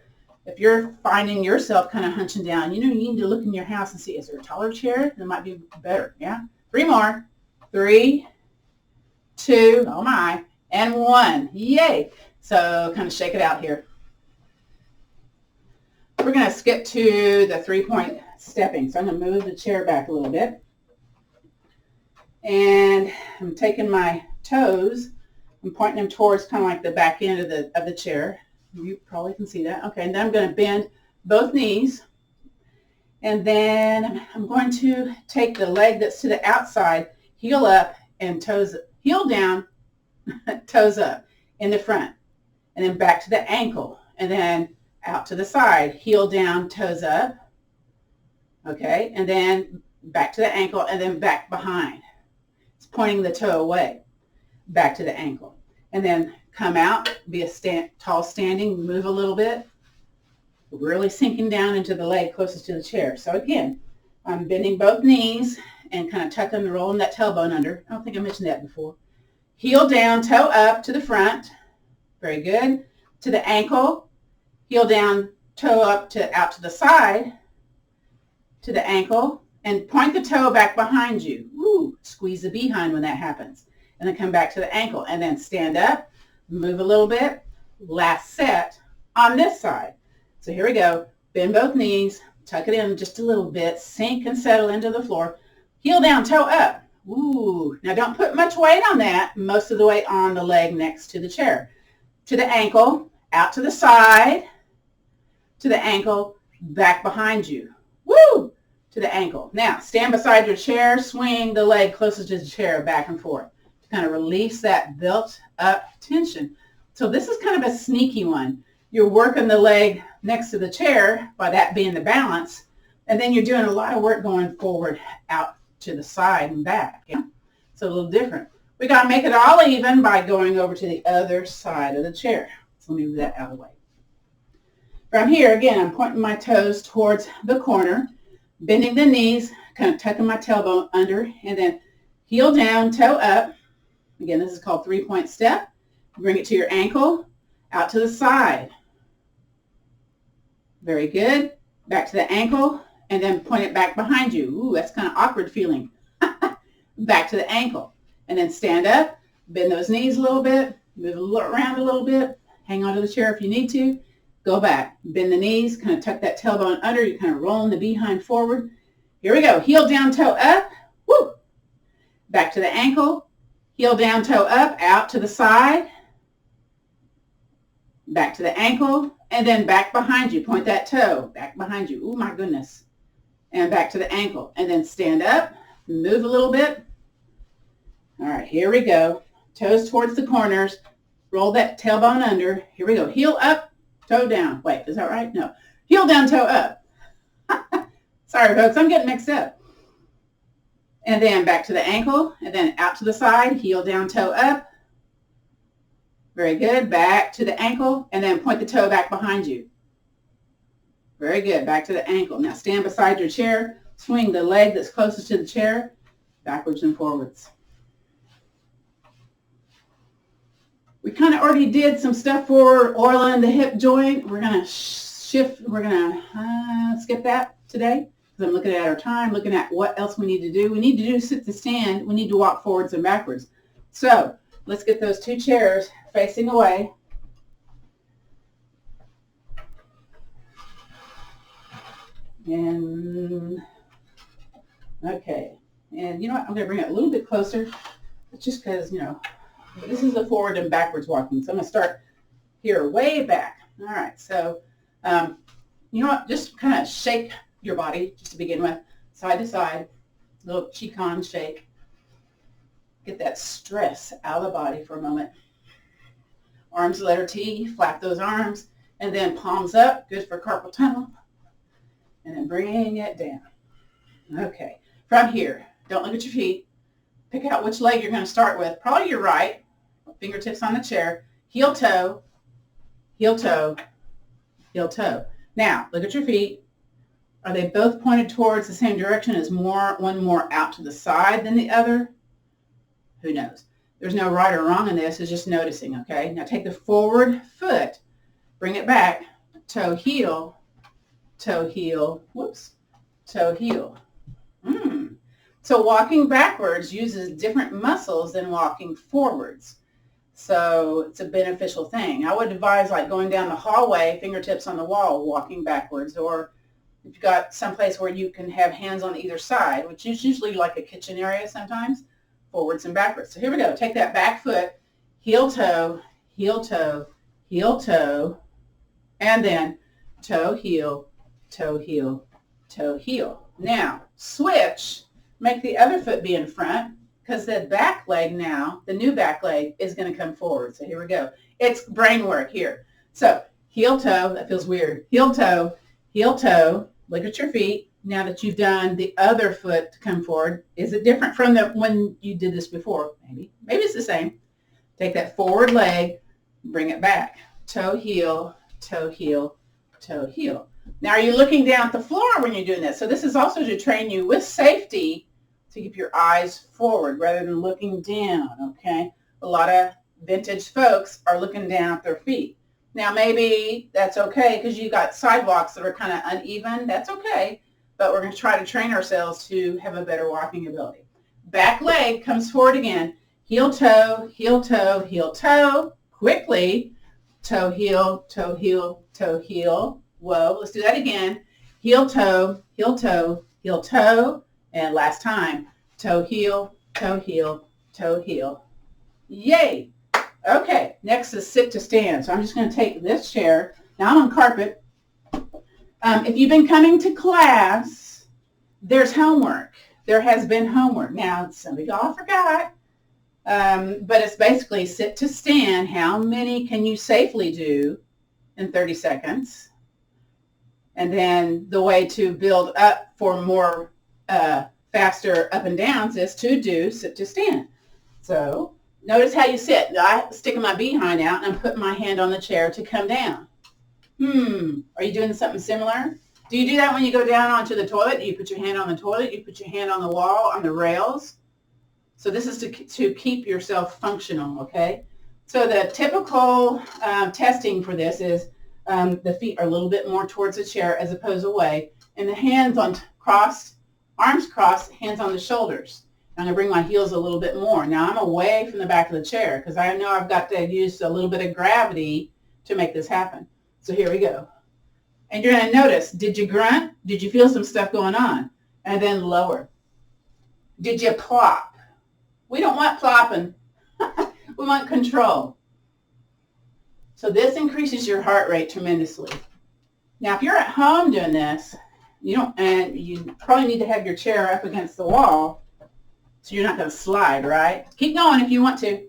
if you're finding yourself kind of hunching down, you need to look in your house and see, is there a taller chair? That might be better, yeah? 3 more. 3, 2, oh my, and 1. Yay. So kind of shake it out here. We're going to skip to the 3-point stepping. So I'm going to move the chair back a little bit. And I'm taking my toes, I'm pointing them towards kind of like the back end of the chair. You probably can see that. Okay, and then I'm going to bend both knees. And then I'm going to take the leg that's to the outside, heel up and toes, heel down, toes up in the front, and then back to the ankle, and then out to the side, heel down, toes up, okay, and then back to the ankle, and then back behind. It's pointing the toe away, back to the ankle, and then come out, be a tall standing, move a little bit, really sinking down into the leg closest to the chair. So again, I'm bending both knees and kind of tucking and rolling that tailbone under. I don't think I mentioned that before. Heel down, toe up to the front. Very good. To the ankle. Heel down, toe up to out to the side. To the ankle. And point the toe back behind you. Woo, squeeze the behind when that happens. And then come back to the ankle. And then stand up, move a little bit. Last set on this side. So here we go. Bend both knees. Tuck it in just a little bit. Sink and settle into the floor. Heel down, toe up. Ooh. Now don't put much weight on that. Most of the weight on the leg next to the chair. To the ankle, out to the side, to the ankle, back behind you. Woo! To the ankle. Now stand beside your chair, swing the leg closest to the chair back and forth to kind of release that built up tension. So this is kind of a sneaky one. You're working the leg next to the chair by that being the balance, and then you're doing a lot of work going forward out to the side and back. Yeah? So a little different. We got to make it all even by going over to the other side of the chair. So let me move that out of the way. From here, again, I'm pointing my toes towards the corner, bending the knees, kind of tucking my tailbone under, and then heel down, toe up. Again, this is called 3-point step. Bring it to your ankle, out to the side. Very good. Back to the ankle, and then point it back behind you. Ooh, that's kind of awkward feeling. Back to the ankle. And then stand up, bend those knees a little bit, move around a little bit, hang onto the chair if you need to, go back, bend the knees, kind of tuck that tailbone under, you're kind of rolling the behind forward. Here we go, heel down, toe up, woo! Back to the ankle, heel down, toe up, out to the side, back to the ankle, and then back behind you, point that toe, back behind you, oh my goodness, and back to the ankle, and then stand up, move a little bit. All right, here we go. Toes towards the corners. Roll that tailbone under. Here we go. Heel up, toe down. Wait, is that right? No. Heel down, toe up. Sorry, folks, I'm getting mixed up. And then back to the ankle, and then out to the side. Heel down, toe up. Very good. Back to the ankle, and then point the toe back behind you. Very good. Back to the ankle. Now stand beside your chair. Swing the leg that's closest to the chair backwards and forwards. We kind of already did some stuff for oiling the hip joint. We're going to skip that today because I'm looking at our time, looking at what else we need to do. We need to do sit to stand. We need to walk forwards and backwards. So let's get those 2 chairs facing away. And, okay. And you know what? I'm going to bring it a little bit closer just because, this is the forward and backwards walking. So I'm going to start Here, way back. All right, so you know what? Just kind of shake your body just to begin with, side to side, little Qigong shake. Get that stress out of the body for a moment. Arms letter T, flap those arms, and then palms up, good for carpal tunnel, and then bring it down. Okay, from here, don't look at your feet. Pick out which leg you're going to start with. Probably your right, fingertips on the chair, heel toe, heel toe, heel toe. Now, look at your feet. Are they both pointed towards the same direction? Is one more out to the side than the other? Who knows? There's no right or wrong in this. It's just noticing, okay? Now take the forward foot, bring it back, toe, heel, whoops, toe, heel. So walking backwards uses different muscles than walking forwards. So it's a beneficial thing. I would advise like going down the hallway, fingertips on the wall, walking backwards, or if you've got someplace where you can have hands on either side, which is usually like a kitchen area sometimes, forwards and backwards. So here we go. Take that back foot, heel toe, heel toe, heel toe, and then toe, heel, toe, heel, toe, heel. Now switch, make the other foot be in front because the back leg now, the new back leg is going to come forward. So here we go. It's brain work here. So heel toe, that feels weird. Heel toe, look at your feet. Now that you've done the other foot to come forward, is it different from the when you did this before? Maybe it's the same. Take that forward leg, bring it back. Toe, heel, toe, heel, toe, heel. Now, are you looking down at the floor when you're doing this? So this is also to train you with safety to keep your eyes forward rather than looking down, okay? A lot of vintage folks are looking down at their feet. Now, maybe that's okay because you got sidewalks that are kind of uneven. That's okay, but we're going to try to train ourselves to have a better walking ability. Back leg comes forward again. Heel, toe, heel, toe, heel, toe. Quickly, toe, heel, toe, heel, toe, heel. Whoa, let's do that again. Heel, toe, heel, toe, heel, toe. And last time, toe, heel, toe, heel, toe, heel. Yay! Okay, next is sit to stand. So I'm just going to take this chair. Now I'm on carpet. If you've been coming to class, there's homework. There has been homework. Now, some of y'all forgot, but it's basically sit to stand. How many can you safely do in 30 seconds? And then the way to build up for more faster up and downs is to do sit to stand. So notice how you sit. I'm sticking my behind out and I'm putting my hand on the chair to come down. Are you doing something similar? Do you do that when you go down onto the toilet? Do you put your hand on the toilet? You put your hand on the wall, on the rails? So this is to keep yourself functional, okay? So the typical testing for this is the feet are a little bit more towards the chair as opposed away, and the hands on crossed, arms crossed, hands on the shoulders. I'm going to bring my heels a little bit more. Now I'm away from the back of the chair because I know I've got to use a little bit of gravity to make this happen. So here we go. And you're going to notice, did you grunt? Did you feel some stuff going on? And then lower. Did you plop? We don't want plopping. We want control. So this increases your heart rate tremendously. Now, if you're at home doing this, you probably need to have your chair up against the wall so you're not going to slide, right? Keep going if you want to.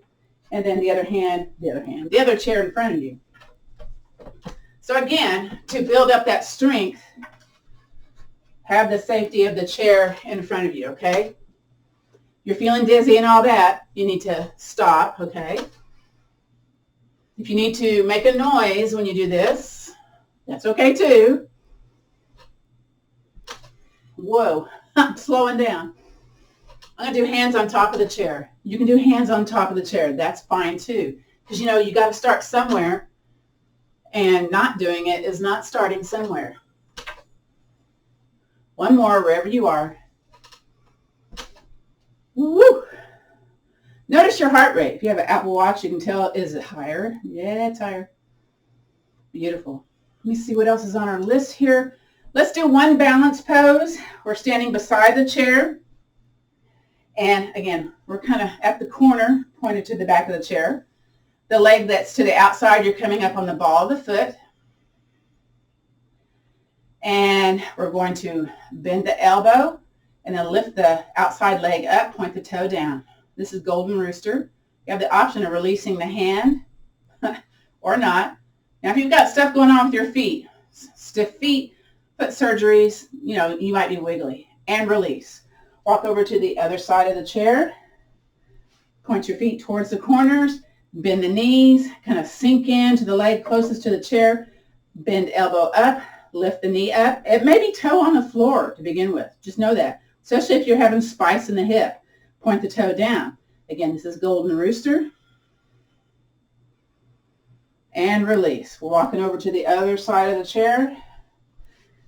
And then the other chair in front of you. So again, to build up that strength, have the safety of the chair in front of you, okay? You're feeling dizzy and all that, you need to stop, okay? If you need to make a noise when you do this, that's okay too. Whoa, I'm slowing down. I'm going to do hands on top of the chair. You can do hands on top of the chair. That's fine too. Because you got to start somewhere. And not doing it is not starting somewhere. One more wherever you are. Woo! Notice your heart rate. If you have an Apple Watch, you can tell, is it higher? Yeah, it's higher. Beautiful. Let me see what else is on our list here. Let's do one balance pose. We're standing beside the chair. And again, we're kind of at the corner, pointed to the back of the chair. The leg that's to the outside, you're coming up on the ball of the foot. And we're going to bend the elbow and then lift the outside leg up, point the toe down. This is Golden Rooster. You have the option of releasing the hand or not. Now, if you've got stuff going on with your feet, stiff feet, foot surgeries, you might be wiggly. And release. Walk over to the other side of the chair. Point your feet towards the corners. Bend the knees. Kind of sink into the leg closest to the chair. Bend elbow up. Lift the knee up. It may be toe on the floor to begin with. Just know that. Especially if you're having spice in the hip. Point the toe down. Again, this is Golden Rooster. And release. We're walking over to the other side of the chair.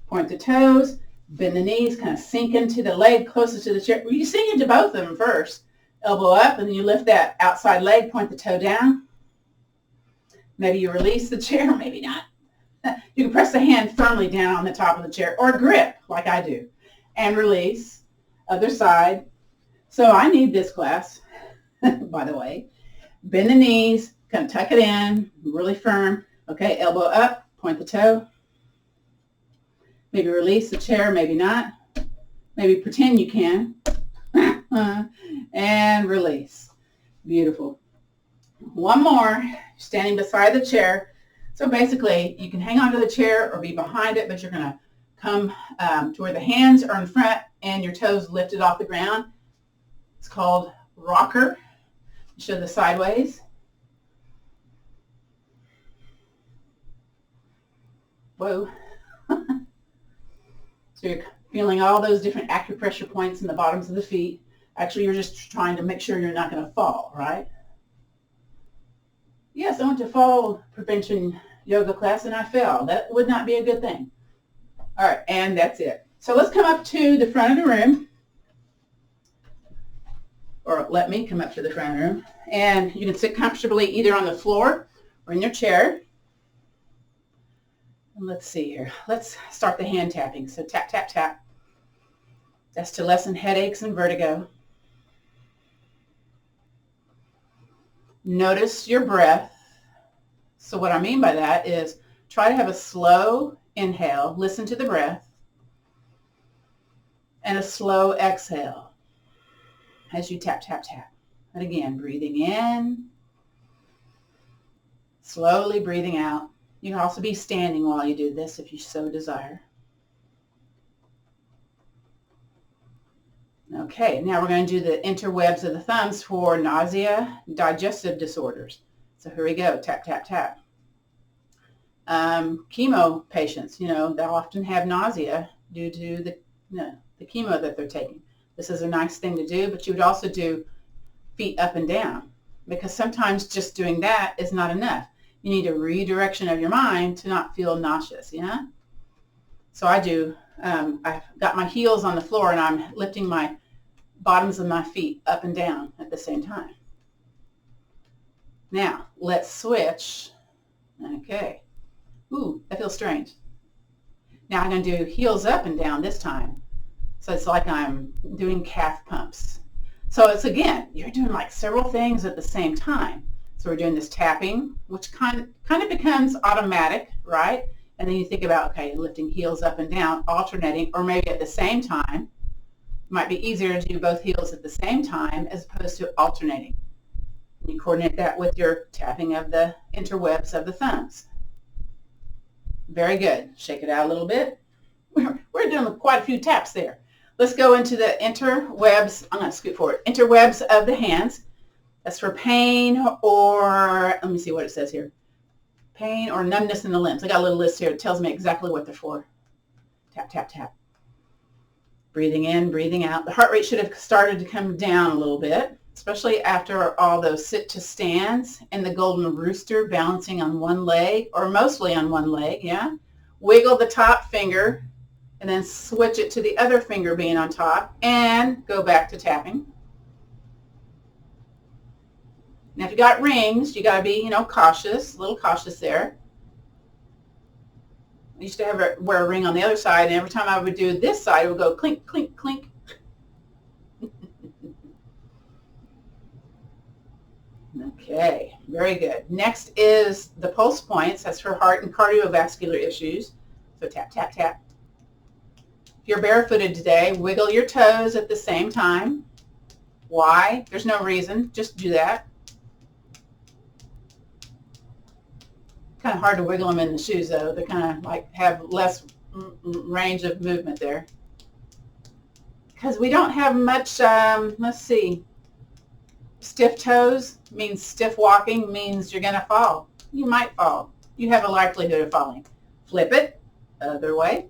Point the toes. Bend the knees. Kind of sink into the leg closest to the chair. You sink into both of them first. Elbow up, and then you lift that outside leg. Point the toe down. Maybe you release the chair. Maybe not. You can press the hand firmly down on the top of the chair or grip like I do and release. Other side. So I need this class, by the way. Bend the knees, kind of tuck it in, really firm. Okay, elbow up, point the toe. Maybe release the chair, maybe not. Maybe pretend you can. And release. Beautiful. One more, standing beside the chair. So basically, you can hang onto the chair or be behind it, but you're going to come to where the hands are in front and your toes lifted off the ground. It's called rocker. Show the sideways. Whoa. So you're feeling all those different acupressure points in the bottoms of the feet. Actually, you're just trying to make sure you're not going to fall, right? Yes, I went to fall prevention yoga class and I fell. That would not be a good thing. All right, and that's it. So let's come up to the front of the room. Or let me come up to the front of the room. And you can sit comfortably either on the floor or in your chair. And let's see here. Let's start the hand tapping. So tap, tap, tap. That's to lessen headaches and vertigo. Notice your breath. So what I mean by that is try to have a slow inhale, listen to the breath, and a slow exhale as you tap, tap, tap. And again, breathing in, slowly breathing out. You can also be standing while you do this if you so desire. Okay, now we're going to do the interwebs of the thumbs for nausea, digestive disorders. So here we go, tap, tap, tap. Chemo patients, they'll often have nausea due to the chemo that they're taking. This is a nice thing to do, but you would also do feet up and down because sometimes just doing that is not enough. You need a redirection of your mind to not feel nauseous, So I do, I've got my heels on the floor and I'm lifting my bottoms of my feet up and down at the same time. Now, let's switch. Okay. Ooh, that feels strange. Now I'm going to do heels up and down this time. So it's like I'm doing calf pumps. So it's, again, you're doing like several things at the same time. So we're doing this tapping, which kind of becomes automatic, right? And then you think about, okay, lifting heels up and down, alternating, or maybe at the same time. It might be easier to do both heels at the same time as opposed to alternating. You coordinate that with your tapping of the interwebs of the thumbs. Very good. Shake it out a little bit. We're doing quite a few taps there. Let's go into the interwebs. I'm going to scoot forward. Interwebs of the hands. That's for pain or, let me see what it says here. Pain or numbness in the limbs. I got a little list here. It tells me exactly what they're for. Tap, tap, tap. Breathing in, breathing out. The heart rate should have started to come down a little bit, especially after all those sit to stands and the Golden Rooster balancing on one leg or mostly on one leg, yeah? Wiggle the top finger and then switch it to the other finger being on top and go back to tapping. Now if you got rings, you got to be, cautious, a little cautious there. I used to wear a ring on the other side, and every time I would do this side, it would go clink, clink, clink. Okay, very good. Next is the pulse points. That's for heart and cardiovascular issues. So tap, tap, tap. If you're barefooted today, wiggle your toes at the same time. Why? There's no reason. Just do that. Kind of hard to wiggle them in the shoes, though. They kind of like have less range of movement there. Because we don't have much, let's see, stiff toes means stiff walking means you're going to fall. You might fall. You have a likelihood of falling. Flip it, other way.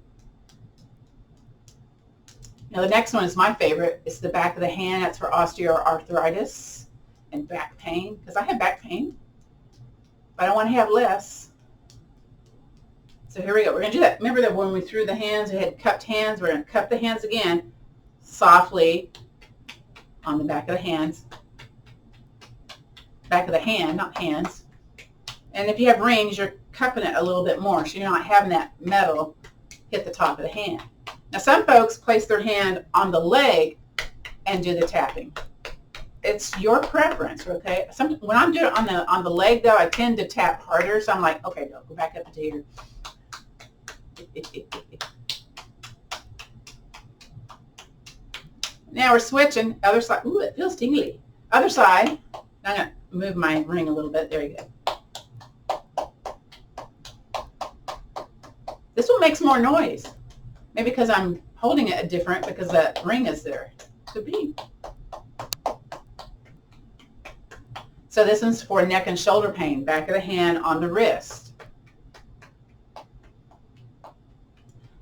Now the next one is my favorite. It's the back of the hand. That's for osteoarthritis and back pain. Because I have back pain, but I don't want to have less. So here we go. We're going to do that. Remember that when we threw the hands, we had cupped hands. We're going to cup the hands again softly on the back of the hands. Back of the hand, not hands. And if you have rings, you're cupping it a little bit more, so you're not having that metal hit the top of the hand. Now some folks place their hand on the leg and do the tapping. It's your preference, okay? When I'm doing it on the leg, though, I tend to tap harder, so I'm like, okay, go back up to here. Now we're switching. Other side. Ooh, it feels tingly. Other side. I'm going to move my ring a little bit. There you go. This one makes more noise. Maybe because I'm holding it different because that ring is there. Could be. So this one's for neck and shoulder pain. Back of the hand on the wrist.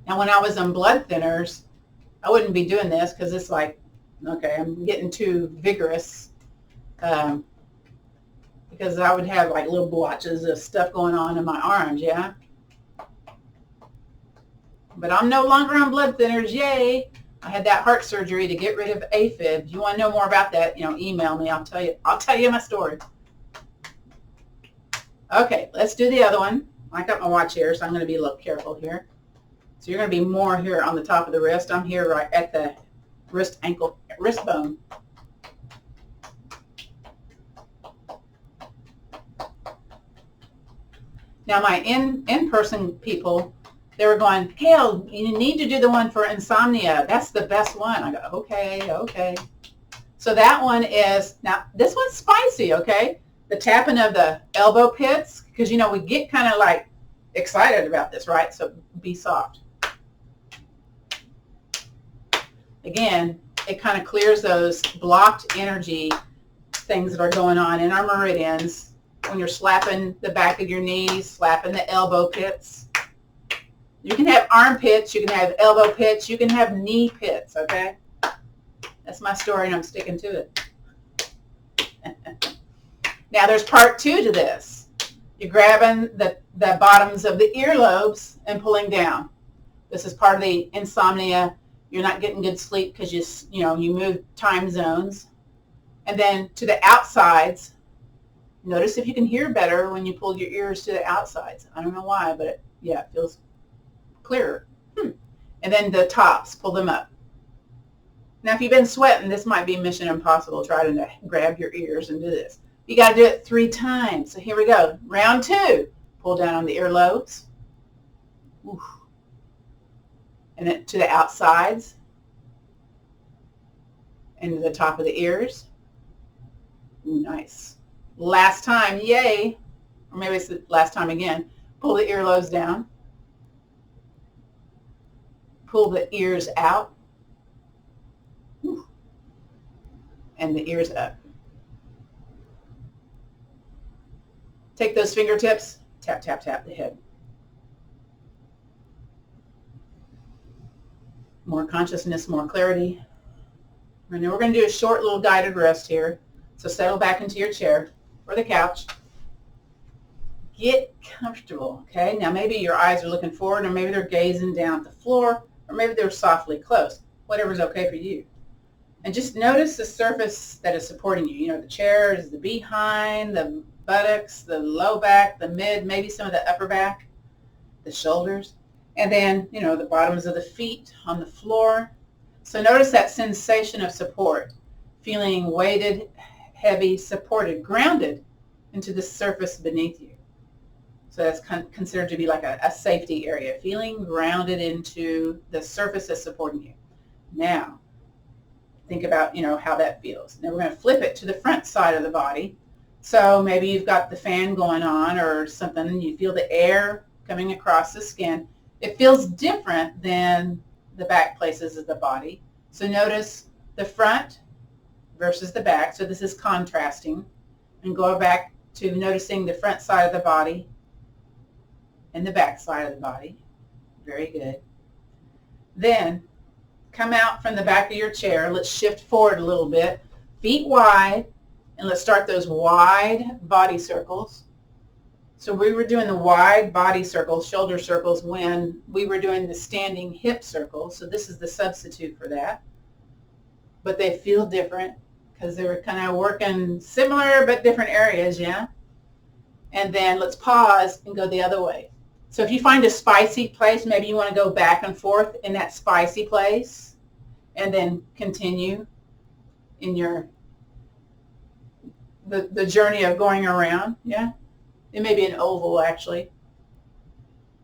Now when I was on blood thinners, I wouldn't be doing this because it's like, okay, I'm getting too vigorous. Because I would have like little blotches of stuff going on in my arms, yeah? But I'm no longer on blood thinners, yay! I had that heart surgery to get rid of AFib. If you want to know more about that, email me. I'll tell you my story. Okay, let's do the other one. I got my watch here, so I'm going to be a little careful here. So you're going to be more here on the top of the wrist. I'm here right at the wrist bone. Now my in-person people, they were going, Gail, you need to do the one for insomnia. That's the best one. I go, okay. So that one is, now this one's spicy, okay? The tapping of the elbow pits, because we get kind of like excited about this, right? So be soft. Again, it kind of clears those blocked energy things that are going on in our meridians when you're slapping the back of your knees, slapping the elbow pits. You can have armpits, you can have elbow pits, you can have knee pits, okay? That's my story and I'm sticking to it. Now there's part 2 to this. You're grabbing the bottoms of the earlobes and pulling down. This is part of the insomnia. You're not getting good sleep because you move time zones. And then to the outsides, notice if you can hear better when you pull your ears to the outsides. I don't know why, but it feels clearer. And then the tops, pull them up. Now if you've been sweating, this might be mission impossible. Try to grab your ears and do this. You got to do it 3 times. So here we go. Round 2. Pull down on the earlobes. Oof. And then to the outsides. And to the top of the ears. Ooh, nice. Last time, yay. Or maybe it's the last time again. Pull the earlobes down. Pull the ears out. Ooh. And the ears up. Take those fingertips, tap, tap, tap the head. More consciousness, more clarity. And then we're going to do a short little guided rest here. So settle back into your chair or the couch. Get comfortable, okay? Now maybe your eyes are looking forward or maybe they're gazing down at the floor or maybe they're softly closed. Whatever's okay for you. And just notice the surface that is supporting you. The chairs, the behind, the buttocks, the low back, the mid, maybe some of the upper back, the shoulders, and then, the bottoms of the feet on the floor. So notice that sensation of support, feeling weighted heavy, supported, grounded into the surface beneath you. So that's considered to be like a safety area, feeling grounded into the surface that's supporting you. Now, think about, how that feels. Now we're going to flip it to the front side of the body. So maybe you've got the fan going on or something, and you feel the air coming across the skin. It feels different than the back places of the body. So notice the front versus the back. So this is contrasting. And go back to noticing the front side of the body and the back side of the body. Very good. Then come out from the back of your chair. Let's shift forward a little bit. Feet wide. And let's start those wide body circles. So we were doing the wide body circles, shoulder circles, when we were doing the standing hip circles. So this is the substitute for that. But they feel different because they were kind of working similar but different areas, yeah? And then let's pause and go the other way. So if you find a spicy place, maybe you want to go back and forth in that spicy place and then continue in your the journey of going around, yeah? It may be an oval, actually.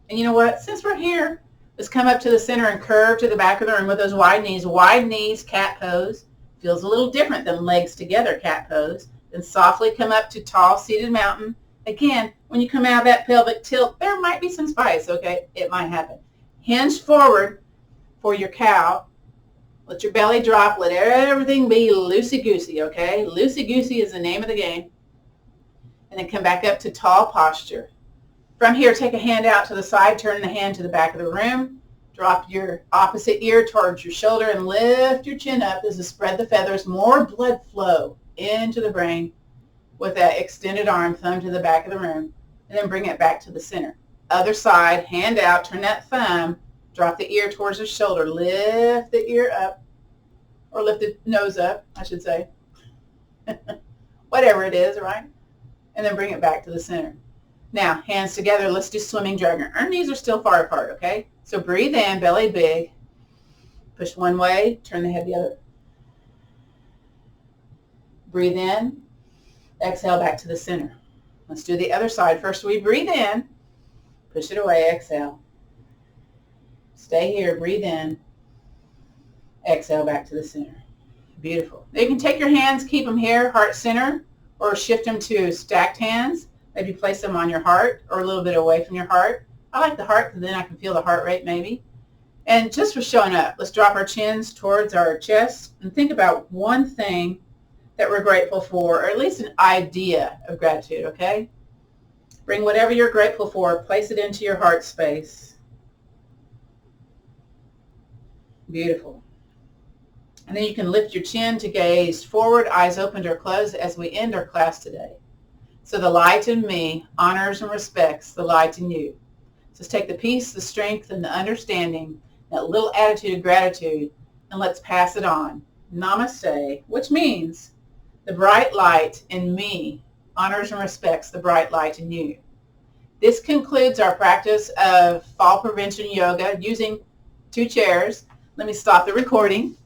And you know what? Since we're here, let's come up to the center and curve to the back of the room with those wide knees. Wide knees, cat pose. Feels a little different than legs together, cat pose. Then softly come up to tall seated mountain. Again, when you come out of that pelvic tilt, there might be some spice, okay? It might happen. Hinge forward for your cow. Let your belly drop. Let everything be loosey-goosey, okay? Loosey-goosey is the name of the game. And then come back up to tall posture. From here, take a hand out to the side. Turn the hand to the back of the room. Drop your opposite ear towards your shoulder and lift your chin up. This is spread the feathers. More blood flow into the brain with that extended arm, thumb to the back of the room. And then bring it back to the center. Other side, hand out. Turn that thumb. Drop the ear towards the shoulder. Lift the ear up. Or lift the nose up, I should say. Whatever it is, right? And then bring it back to the center. Now, hands together. Let's do swimming dragon. Our knees are still far apart, okay? So breathe in, belly big. Push one way, turn the head the other. Breathe in. Exhale back to the center. Let's do the other side. First, we breathe in. Push it away, exhale. Stay here, breathe in. Exhale back to the center. Beautiful. Now you can take your hands, keep them here, heart center, or shift them to stacked hands. Maybe place them on your heart or a little bit away from your heart. I like the heart because then I can feel the heart rate maybe. And just for showing up, let's drop our chins towards our chest and think about one thing that we're grateful for, or at least an idea of gratitude, okay? Bring whatever you're grateful for, place it into your heart space. Beautiful. And then you can lift your chin to gaze forward, eyes opened or closed as we end our class today. So the light in me honors and respects the light in you. So take the peace, the strength, and the understanding, that little attitude of gratitude, and let's pass it on. Namaste, which means the bright light in me honors and respects the bright light in you. This concludes our practice of fall prevention yoga using 2 chairs. Let me stop the recording.